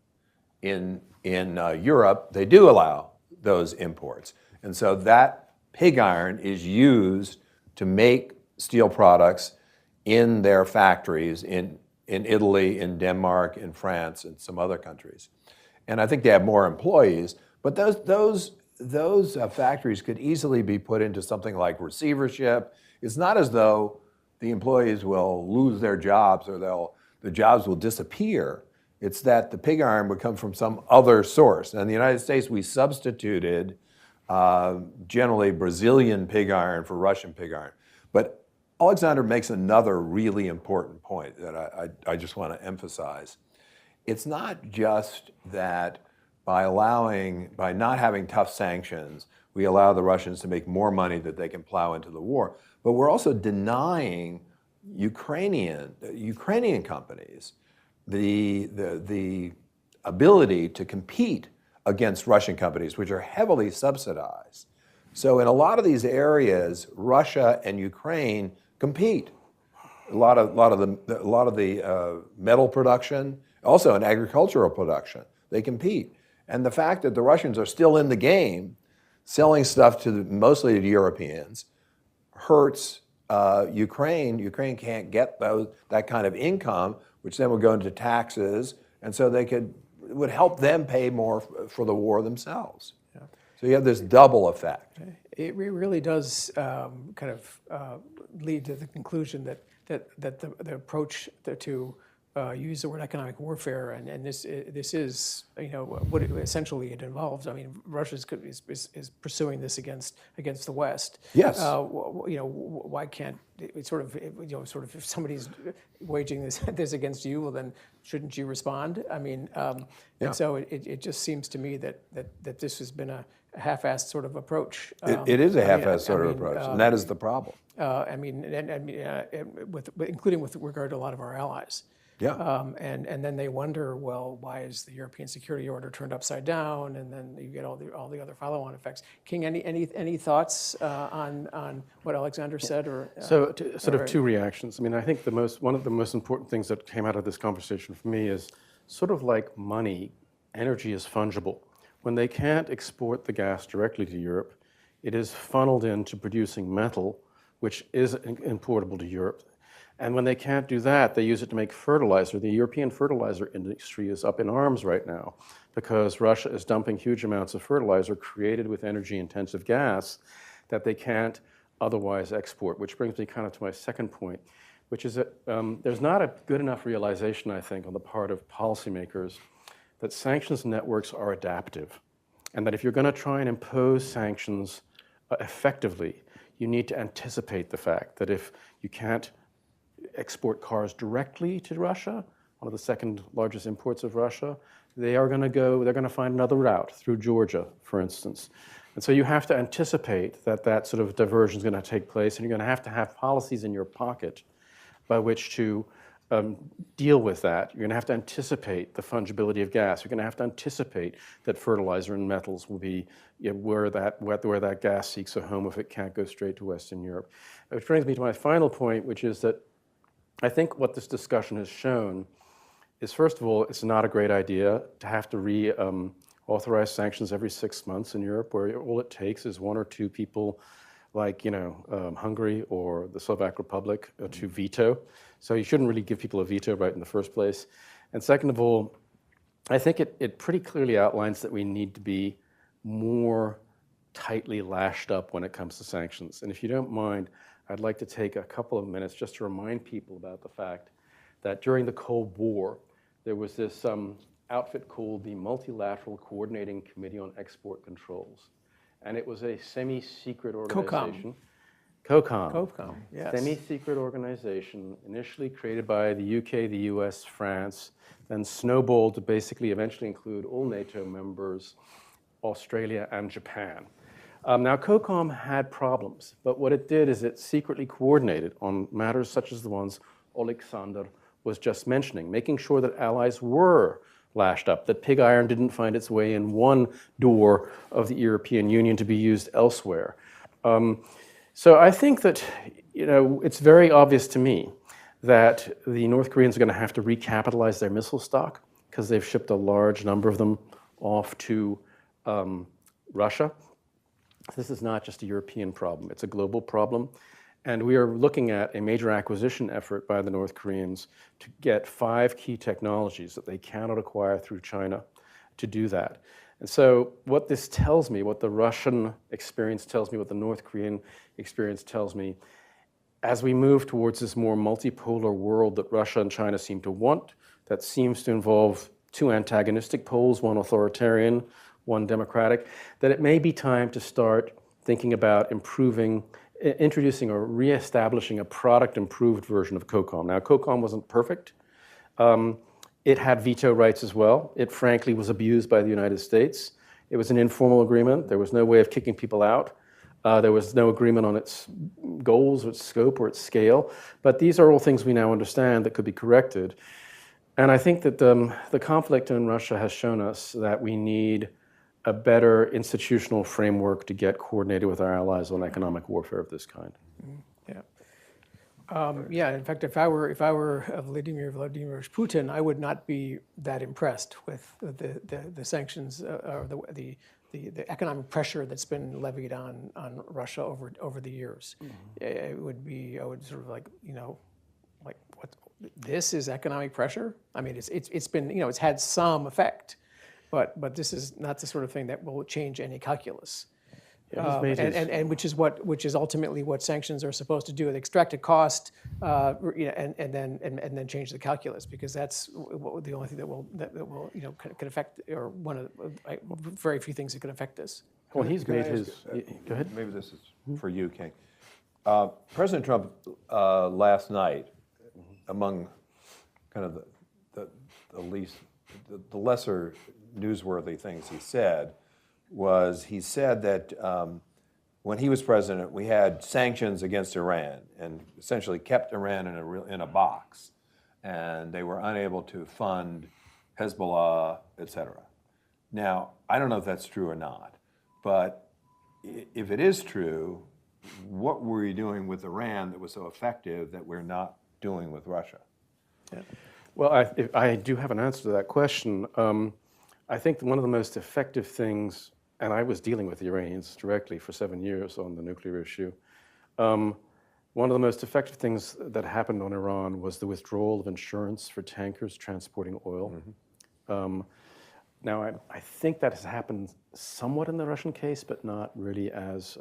In Europe, they do allow those imports, and so that pig iron is used to make steel products in their factories in Italy, in Denmark, in France, and some other countries. And I think they have more employees, but those factories could easily be put into something like receivership. It's not as though the employees will lose their jobs or the jobs will disappear. It's that the pig iron would come from some other source. And in the United States, we substituted generally Brazilian pig iron for Russian pig iron. But Alexander makes another really important point that I just want to emphasize. It's not just that by not having tough sanctions, we allow the Russians to make more money that they can plow into the war, but we're also denying Ukrainian companies the ability to compete against Russian companies, which are heavily subsidized. So in a lot of these areas, Russia and Ukraine compete. A lot of the metal production, also in agricultural production, they compete. And the fact that the Russians are still in the game, selling stuff mostly to Europeans, hurts Ukraine. Ukraine can't get that kind of income, which then would go into taxes, and so it would help them pay more for the war themselves. Yeah. So you have this double effect. It really does kind of lead to the conclusion that the approach to use the word economic warfare, and this is, you know, what essentially it involves. I mean, Russia is pursuing this against the West. Yes. You know, why can't it sort of if somebody's waging this against you, well then shouldn't you respond? I mean, and so it just seems to me that this has been a half-assed sort of approach. It is a half-assed sort of approach, and that is the problem. Including with regard to a lot of our allies. Yeah. And then they wonder, well, why is the European security order turned upside down? And then you get all the other follow-on effects. King, any thoughts on what Alexander said? So sort of two reactions. I mean, I think one of the most important things that came out of this conversation for me is sort of like money, energy is fungible. When they can't export the gas directly to Europe, it is funneled into producing metal, which is importable to Europe. And when they can't do that, they use it to make fertilizer. The European fertilizer industry is up in arms right now because Russia is dumping huge amounts of fertilizer created with energy-intensive gas that they can't otherwise export, which brings me kind of to my second point, which is that there's not a good enough realization, I think, on the part of policymakers that sanctions networks are adaptive, and that if you're going to try and impose sanctions effectively, you need to anticipate the fact that if you can't export cars directly to Russia, one of the second largest imports of Russia, they're going to find another route through Georgia, for instance. And so you have to anticipate that sort of diversion is going to take place, and you're going to have policies in your pocket by which to deal with that. You're going to have to anticipate the fungibility of gas. You're going to have to anticipate that fertilizer and metals will be where that gas seeks a home if it can't go straight to Western Europe. Which brings me to my final point, which is that I think what this discussion has shown is, first of all, it's not a great idea to have to authorize sanctions every 6 months in Europe, where all it takes is one or two people like Hungary or the Slovak Republic to veto. So you shouldn't really give people a veto right in the first place. And second of all, I think it pretty clearly outlines that we need to be more tightly lashed up when it comes to sanctions. And if you don't mind, I'd like to take a couple of minutes just to remind people about the fact that during the Cold War, there was this outfit called the Multilateral Coordinating Committee on Export Controls. and it was a semi-secret COCOM. organization. COCOM. COCOM, yes. Semi-secret organization, initially created by the UK, the US, France, then snowballed to basically eventually include all NATO members, Australia and Japan. Now, COCOM had problems, but what it did is it secretly coordinated on matters such as the ones Alexander was just mentioning, making sure that allies were lashed up, that pig iron didn't find its way in one door of the European Union to be used elsewhere. So I think that, it's very obvious to me that the North Koreans are going to have to recapitalize their missile stock because they've shipped a large number of them off to Russia. This is not just a European problem, it's a global problem. And we are looking at a major acquisition effort by the North Koreans to get 5 key technologies that they cannot acquire through China to do that. And so what this tells me, what the Russian experience tells me, what the North Korean experience tells me, as we move towards this more multipolar world that Russia and China seem to want, that seems to involve 2 antagonistic poles, one authoritarian, one democratic, that it may be time to start thinking about introducing or reestablishing a product-improved version of COCOM. Now, COCOM wasn't perfect. It had veto rights as well. It frankly was abused by the United States. It was an informal agreement. There was no way of kicking people out. There was no agreement on its goals, or its scope, or its scale. But these are all things we now understand that could be corrected. And I think that the conflict in Russia has shown us that we need a better institutional framework to get coordinated with our allies on economic warfare of this kind. Yeah. In fact, if I were Vladimir Vladimirovich Putin, I would not be that impressed with the sanctions or the economic pressure that's been levied on Russia over the years. I would sort of like what? This is economic pressure. I mean, it's been it's had some effect. But this is not the sort of thing that will change any calculus, and which is ultimately what sanctions are supposed to do: extract a cost, and then change the calculus, because that's the only thing that will can affect, or one of the very few things that can affect this. Well, he's made his. Go ahead. Maybe this is for you, King. President Trump last night, among kind of the lesser newsworthy things he said that when he was president, we had sanctions against Iran and essentially kept Iran in a box, and they were unable to fund Hezbollah, etc. Now, I don't know if that's true or not, but if it is true, what were you doing with Iran that was so effective that we're not doing with Russia? Yeah. Well, I do have an answer to that question. I think one of the most effective things, and I was dealing with the Iranians directly for 7 years on the nuclear issue. One of the most effective things that happened on Iran was the withdrawal of insurance for tankers transporting oil. Now, I think that has happened somewhat in the Russian case, but not really as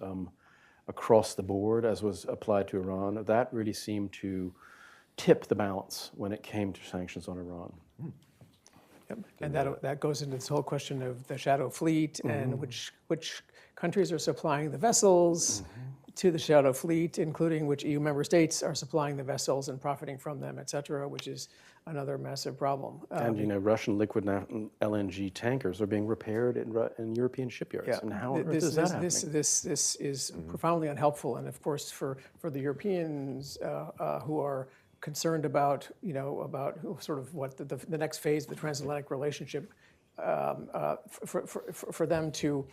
across the board as was applied to Iran. That really seemed to tip the balance when it came to sanctions on Iran. Yep. And that goes into this whole question of the shadow fleet and which countries are supplying the vessels to the shadow fleet, including which EU member states are supplying the vessels and profiting from them, et cetera, which is another massive problem. And Russian liquid LNG tankers are being repaired in European shipyards. Yeah. And how on earth is that happening? This is profoundly unhelpful, and of course for the Europeans who are concerned about sort of what the next phase of the transatlantic relationship, for them to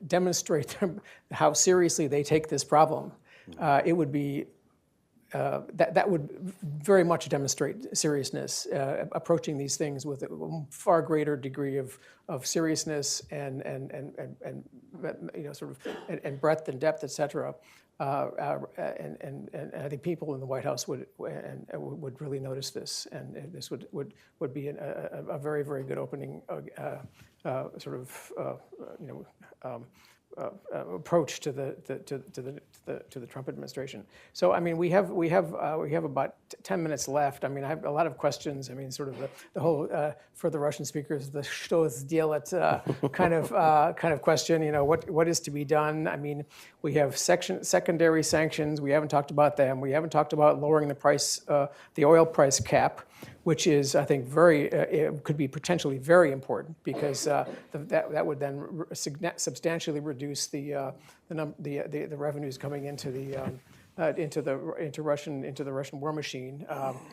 demonstrate how seriously they take this problem, it would be that would very much demonstrate seriousness, approaching these things with a far greater degree of seriousness and sort of and breadth and depth, et cetera. And I think people in the White House would really notice this, and this would be a very, very good opening approach to the Trump administration. So I mean, we have about 10 minutes left. I mean, I have a lot of questions. I mean, sort of the whole for the Russian speakers, the "что сделать" kind of question. You know, what is to be done? I mean, we have secondary sanctions. We haven't talked about them. We haven't talked about lowering the price, the oil price cap, which is, I think, it could be potentially very important, because that would then substantially reduce the revenues coming into the Russian war machine,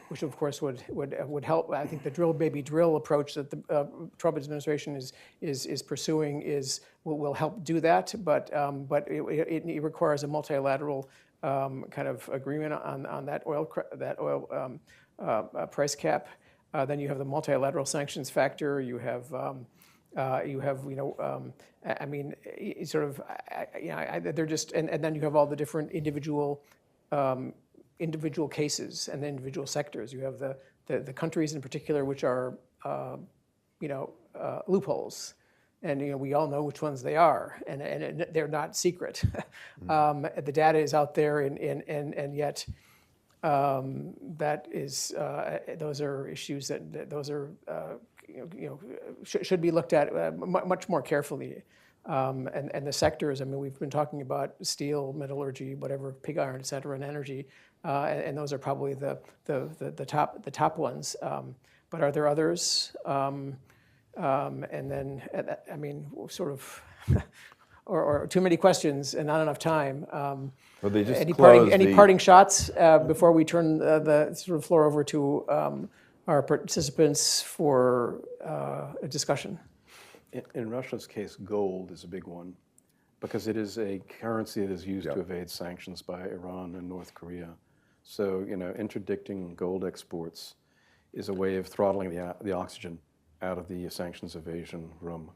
which of course would help. I think the drill baby drill approach that the Trump administration is pursuing will help do that, but it requires a multilateral kind of agreement on that oil price cap. Then you have the multilateral sanctions factor. You have I mean, sort of, they're just, and then you have all the different individual cases and the individual sectors. You have the countries in particular, which are loopholes, and we all know which ones they are, and they're not secret. The data is out there, and yet. That is, those are issues those are, should be looked at much more carefully. And the sectors, I mean, we've been talking about steel, metallurgy, whatever, pig iron, et cetera, and energy, and those are probably the top ones. But are there others? And then, I mean, sort of, or too many questions and not enough time. Well, they just any parting shots before we turn the sort of floor over to our participants for a discussion? In Russia's case, gold is a big one, because it is a currency that is used to evade sanctions by Iran and North Korea. So, interdicting gold exports is a way of throttling the oxygen out of the sanctions evasion room.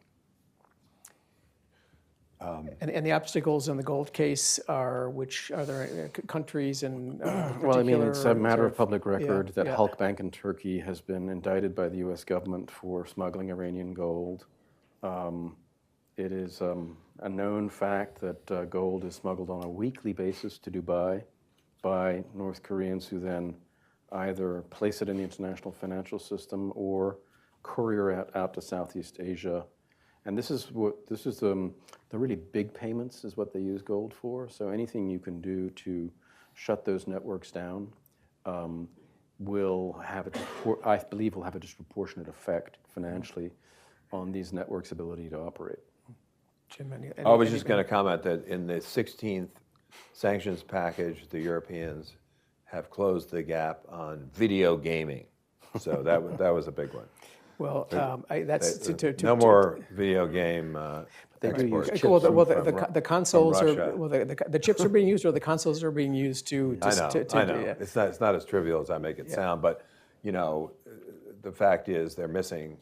And the obstacles in the gold case are there countries and well, I mean, it's a matter of public record that Halkbank in Turkey has been indicted by the U.S. government for smuggling Iranian gold. It is a known fact that gold is smuggled on a weekly basis to Dubai by North Koreans, who then either place it in the international financial system or courier it out to Southeast Asia. And this is the really big payments is what they use gold for. So anything you can do to shut those networks down will have I believe will have a disproportionate effect financially on these networks' ability to operate. Jim, I was just going to comment that in the 16th sanctions package, the Europeans have closed the gap on video gaming. So that was a big one. Well, that's no more video game exports. The consoles are Russia. the chips are being used, or the consoles are being used to. I know. Yeah. It's not as trivial as I make it sound, but the fact is they're missing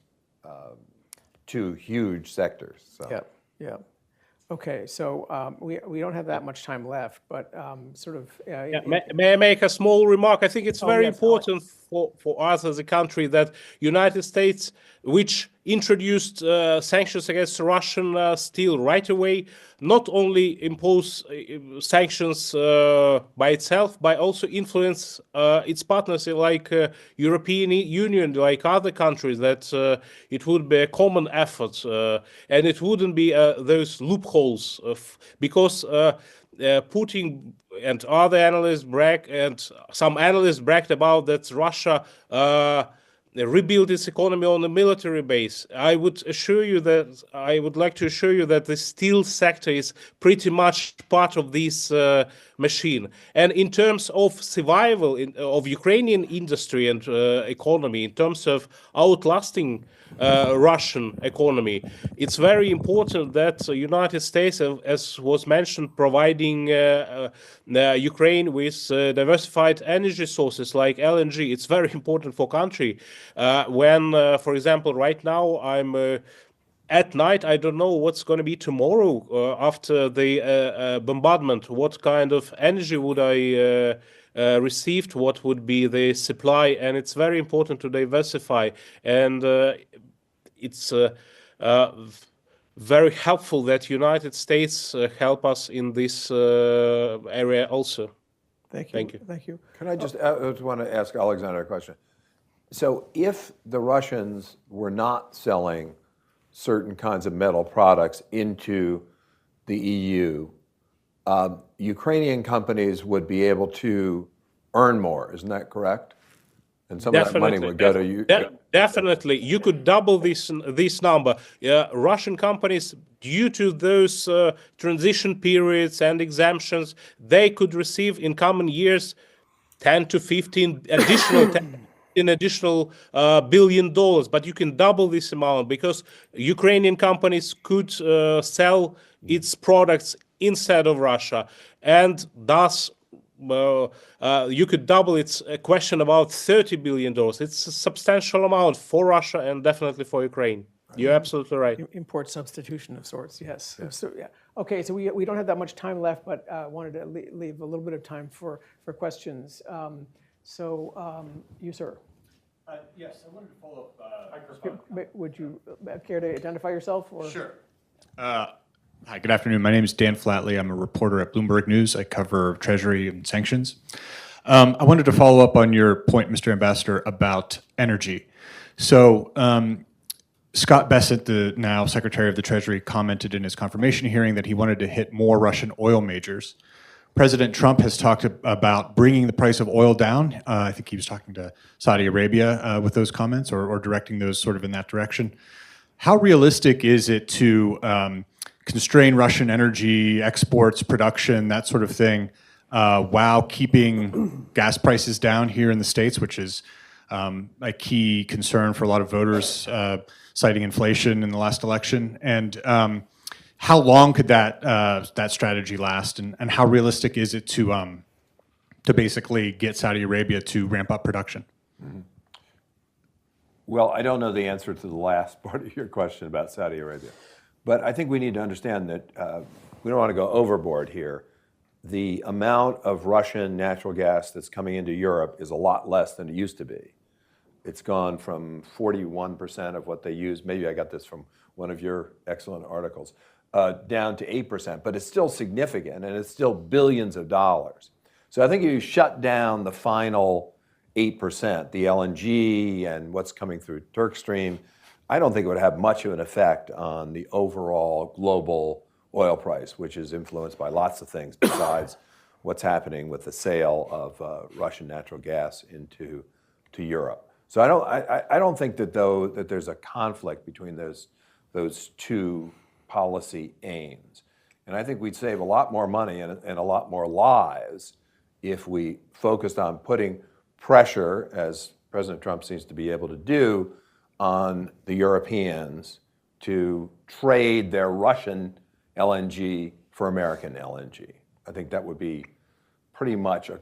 two huge sectors. So. Yeah. Okay, so we don't have that much time left, but sort of. May I make a small remark? I think it's very important for us as a country that United States, which introduced sanctions against Russian steel right away, not only impose sanctions by itself, but also influence its partners like European Union, like other countries, that it would be a common effort, and it wouldn't be those loopholes because Putin and other analysts and some analysts bragged about that Russia rebuild its economy on a military base. I would like to assure you that the steel sector is pretty much part of this machine. And in terms of survival of Ukrainian industry and economy, in terms of outlasting Russian economy, it's very important that the United States, as was mentioned, providing Ukraine with diversified energy sources like LNG. It's very important for country. When, for example, right now I'm at night, I don't know what's going to be tomorrow after the bombardment. What kind of energy would I received? What would be the supply? And it's very important to diversify. And it's very helpful that United States help us in this area also. Thank you. Thank you. Thank you. Can I just want to ask Alexander a question? So if the Russians were not selling certain kinds of metal products into the EU, Ukrainian companies would be able to earn more, isn't that correct? And some of that money would go to you. Definitely, you could double this number. Russian companies, due to those transition periods and exemptions, they could receive in coming years 10 to 15 additional $10 billion. But you can double this amount because Ukrainian companies could sell its products inside of Russia, and thus you could double. It's a question about $30 billion. It's a substantial amount for Russia and definitely for Ukraine. You're absolutely right. Import substitution of sorts, yes. So, yeah. Okay, so we don't have that much time left, but wanted to leave a little bit of time for questions. You, sir. Yes, I wanted to follow up. Would you care to identify yourself? Or? Sure. Hi, good afternoon. My name is Dan Flatley. I'm a reporter at Bloomberg News. I cover Treasury and sanctions. I wanted to follow up on your point, Mr. Ambassador, about energy. So Scott Bessent, the now Secretary of the Treasury, commented in his confirmation hearing that he wanted to hit more Russian oil majors. President Trump has talked about bringing the price of oil down. I think he was talking to Saudi Arabia with those comments or directing those sort of in that direction. How realistic is it to constrain Russian energy exports, production, that sort of thing, while keeping gas prices down here in the States, which is a key concern for a lot of voters, citing inflation in the last election? And how long could that strategy last, and how realistic is it to basically get Saudi Arabia to ramp up production? Mm-hmm. Well, I don't know the answer to the last part of your question about Saudi Arabia. But I think we need to understand that we don't want to go overboard here. The amount of Russian natural gas that's coming into Europe is a lot less than it used to be. It's gone from 41% of what they use, maybe I got this from one of your excellent articles, down to 8%, but it's still significant and it's still billions of dollars. So I think if you shut down the final 8%, the LNG and what's coming through Turkstream, I don't think it would have much of an effect on the overall global oil price, which is influenced by lots of things besides what's happening with the sale of Russian natural gas into Europe. So I don't think that that there's a conflict between those two policy aims. And I think we'd save a lot more money and a lot more lives if we focused on putting pressure, as President Trump seems to be able to do, on the Europeans to trade their Russian LNG for American LNG. I think that would be pretty much a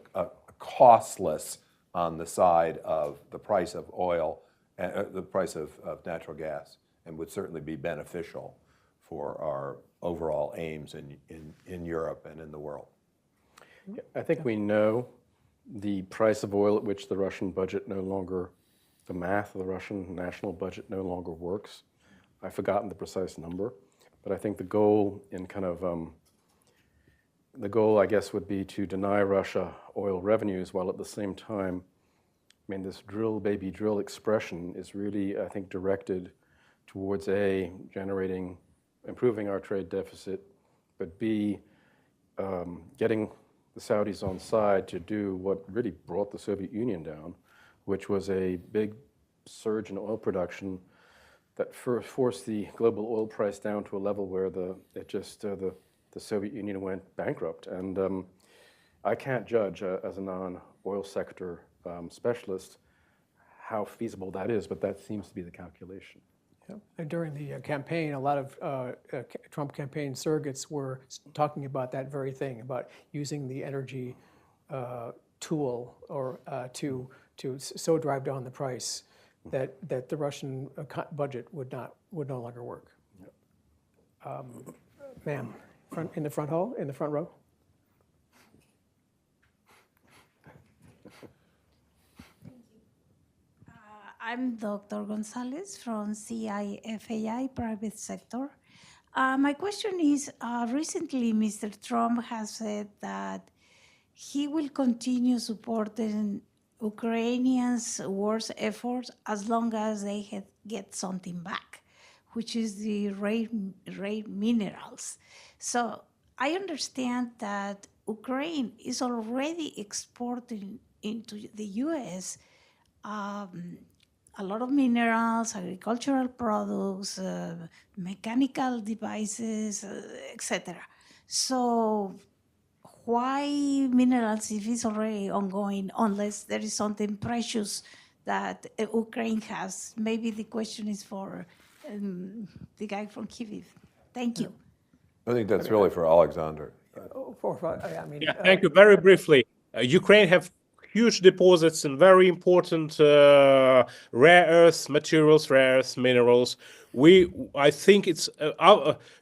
costless on the side of the price of oil, the price of natural gas, and would certainly be beneficial for our overall aims in Europe and in the world. I think we know the price of oil at which the Russian budget the math of the Russian national budget no longer works. I've forgotten the precise number, but I think the goal I guess would be to deny Russia oil revenues while at the same time, this drill baby drill expression is really, I think, directed towards A, improving our trade deficit, but B, getting the Saudis on side to do what really brought the Soviet Union down, which was a big surge in oil production that forced the global oil price down to a level where the Soviet Union went bankrupt. And I can't judge as a non-oil sector specialist how feasible that is, but that seems to be the calculation. Yeah. And during the campaign, a lot of Trump campaign surrogates were talking about that very thing, about using the energy tool or to so drive down the price that the Russian budget would no longer work. Yep. Ma'am, in the front row. I'm Dr. Gonzalez from CIFAI Private Sector. My question is, recently Mr. Trump has said that he will continue supporting Ukrainians' war's efforts as long as they get something back, which is the rare minerals. So I understand that Ukraine is already exporting into the U.S. A lot of minerals, agricultural products, mechanical devices, etc. So why minerals if it's already ongoing unless there is something precious that Ukraine has? Maybe the question is for the guy from Kyiv. Thank you. I think that's really for Alexander. I mean, Yeah, thank you. Very briefly, Ukraine have huge deposits in very important rare earth materials, rare earth minerals. I think it's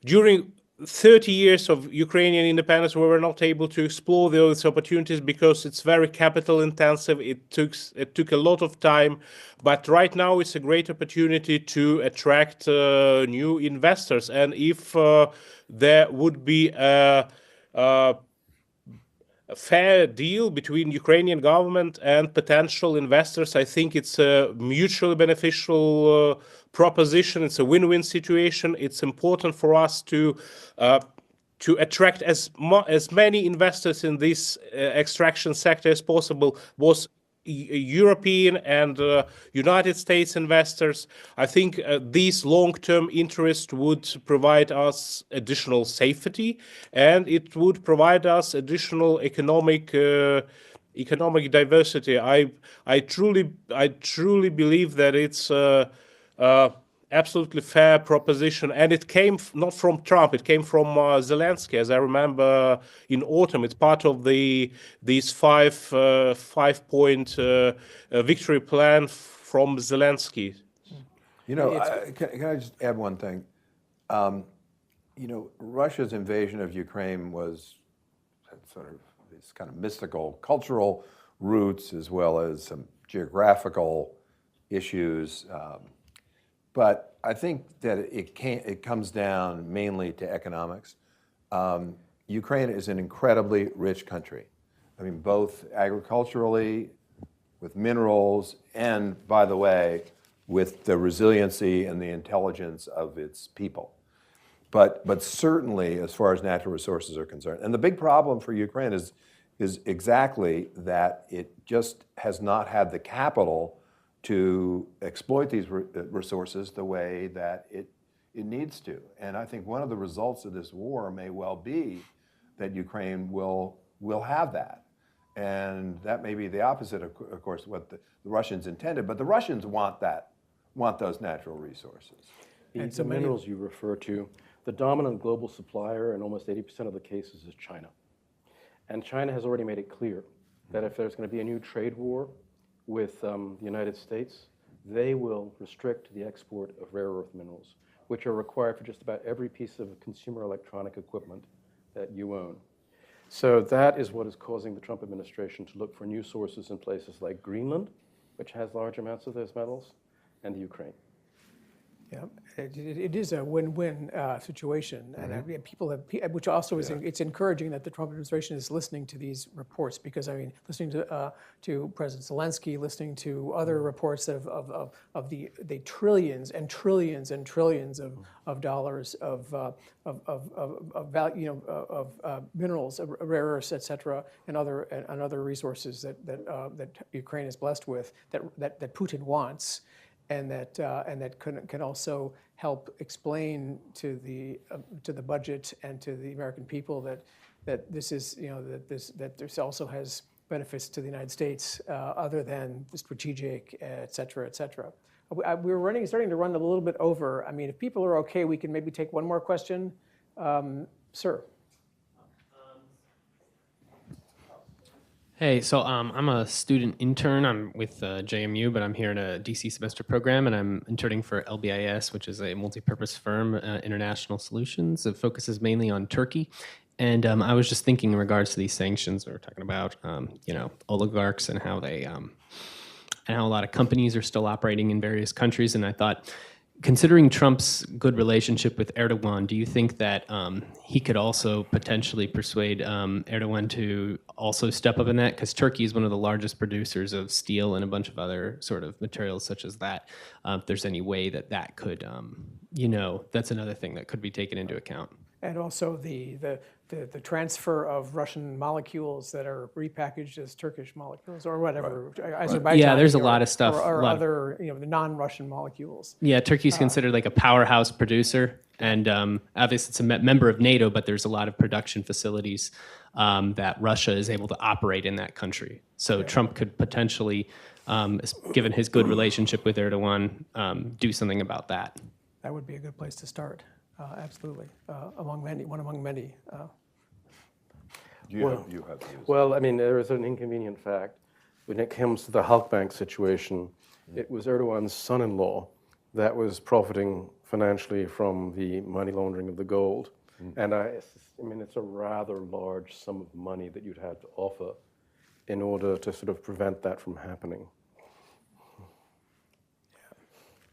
during 30 years of Ukrainian independence, we were not able to explore those opportunities because it's very capital intensive. It took a lot of time, but right now it's a great opportunity to attract new investors. And if there would be a fair deal between Ukrainian government and potential investors, I think it's a mutually beneficial proposition. It's a win-win situation. It's important for us to attract as many investors in this extraction sector as possible, both European and United States investors. I think these long-term interests would provide us additional safety, and it would provide us additional economic diversity. I truly believe that it's absolutely fair proposition, and it came not from Trump, it came from Zelensky, as I remember in autumn. It's part of these five-point victory plan from Zelensky. You know, can I just add one thing? You know, Russia's invasion of Ukraine was sort of this kind of mystical cultural roots as well as some geographical issues. But I think that it comes down mainly to economics. Ukraine is an incredibly rich country. I mean, both agriculturally, with minerals, and by the way, with the resiliency and the intelligence of its people. But certainly as far as natural resources are concerned. And the big problem for Ukraine is exactly that it just has not had the capital to exploit these resources the way that it needs to. And I think one of the results of this war may well be that Ukraine will have that. And that may be the opposite, of course, what the Russians intended. But the Russians want those natural resources. The minerals you refer to, the dominant global supplier in almost 80% of the cases is China. And China has already made it clear that if there's going to be a new trade war with the United States, they will restrict the export of rare earth minerals, which are required for just about every piece of consumer electronic equipment that you own. So that is what is causing the Trump administration to look for new sources in places like Greenland, which has large amounts of those metals, and Ukraine. Yeah, it is a win-win situation, and people have, which also is it's encouraging that the Trump administration is listening to these reports, because I mean, listening to President Zelensky, listening to other reports of the trillions and trillions and trillions of dollars of value, of minerals, of rare earths, etc., and other resources that Ukraine is blessed with, that Putin wants. And that can also help explain to the budget and to the American people that this is, you know, that this also has benefits to the United States other than the strategic, et cetera, et cetera. We're starting to run a little bit over. I mean, if people are okay, we can maybe take one more question, sir. Hey, so I'm a student intern. I'm with JMU, but I'm here in a DC semester program, and I'm interning for LBIS, which is a multi-purpose firm, International Solutions. It focuses mainly on Turkey. And I was just thinking in regards to these sanctions, we were talking about, you know, oligarchs and how they, and how a lot of companies are still operating in various countries. And I thought, considering Trump's good relationship with Erdogan, do you think that he could also potentially persuade Erdogan to also step up in that? Because Turkey is one of the largest producers of steel and a bunch of other sort of materials such as that. If there's any way that that could, that's another thing that could be taken into account. And also the transfer of Russian molecules that are repackaged as Turkish molecules or whatever. Azerbaijan, Yeah, there's a lot of stuff. Or other, the non-Russian molecules. Yeah, Turkey's considered like a powerhouse producer, and obviously it's a member of NATO, but there's a lot of production facilities that Russia is able to operate in that country. So Trump could potentially, given his good relationship with Erdogan, do something about that. That would be a good place to start. Absolutely, one among many. You have views. Well, I mean, there is an inconvenient fact. When it comes to the Halkbank situation, it was Erdogan's son-in-law that was profiting financially from the money laundering of the gold. And I mean, it's a rather large sum of money that you'd have to offer in order to sort of prevent that from happening.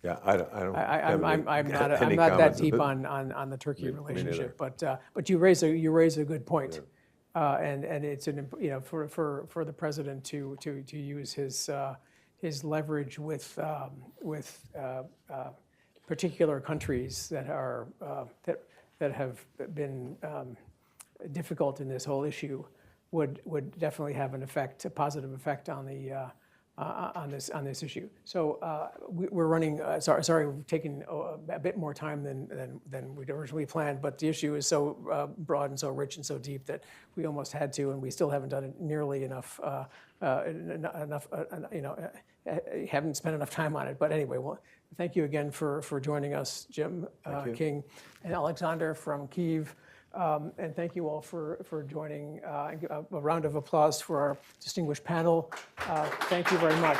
Yeah, I don't. I'm not that deep on the Turkey relationship, but you raise a good point, and it's for the president to use his leverage with particular countries that are that have been difficult in this whole issue would definitely have a positive effect on the. On this issue. So we're running. Sorry, we've taken a bit more time than we'd originally planned. But the issue is so broad and so rich and so deep that we almost had to, and we still haven't done it nearly enough. Haven't spent enough time on it. But anyway, well, thank you again for joining us, Jim King and Alexander from Kyiv. And thank you all for joining. A round of applause for our distinguished panel. Thank you very much.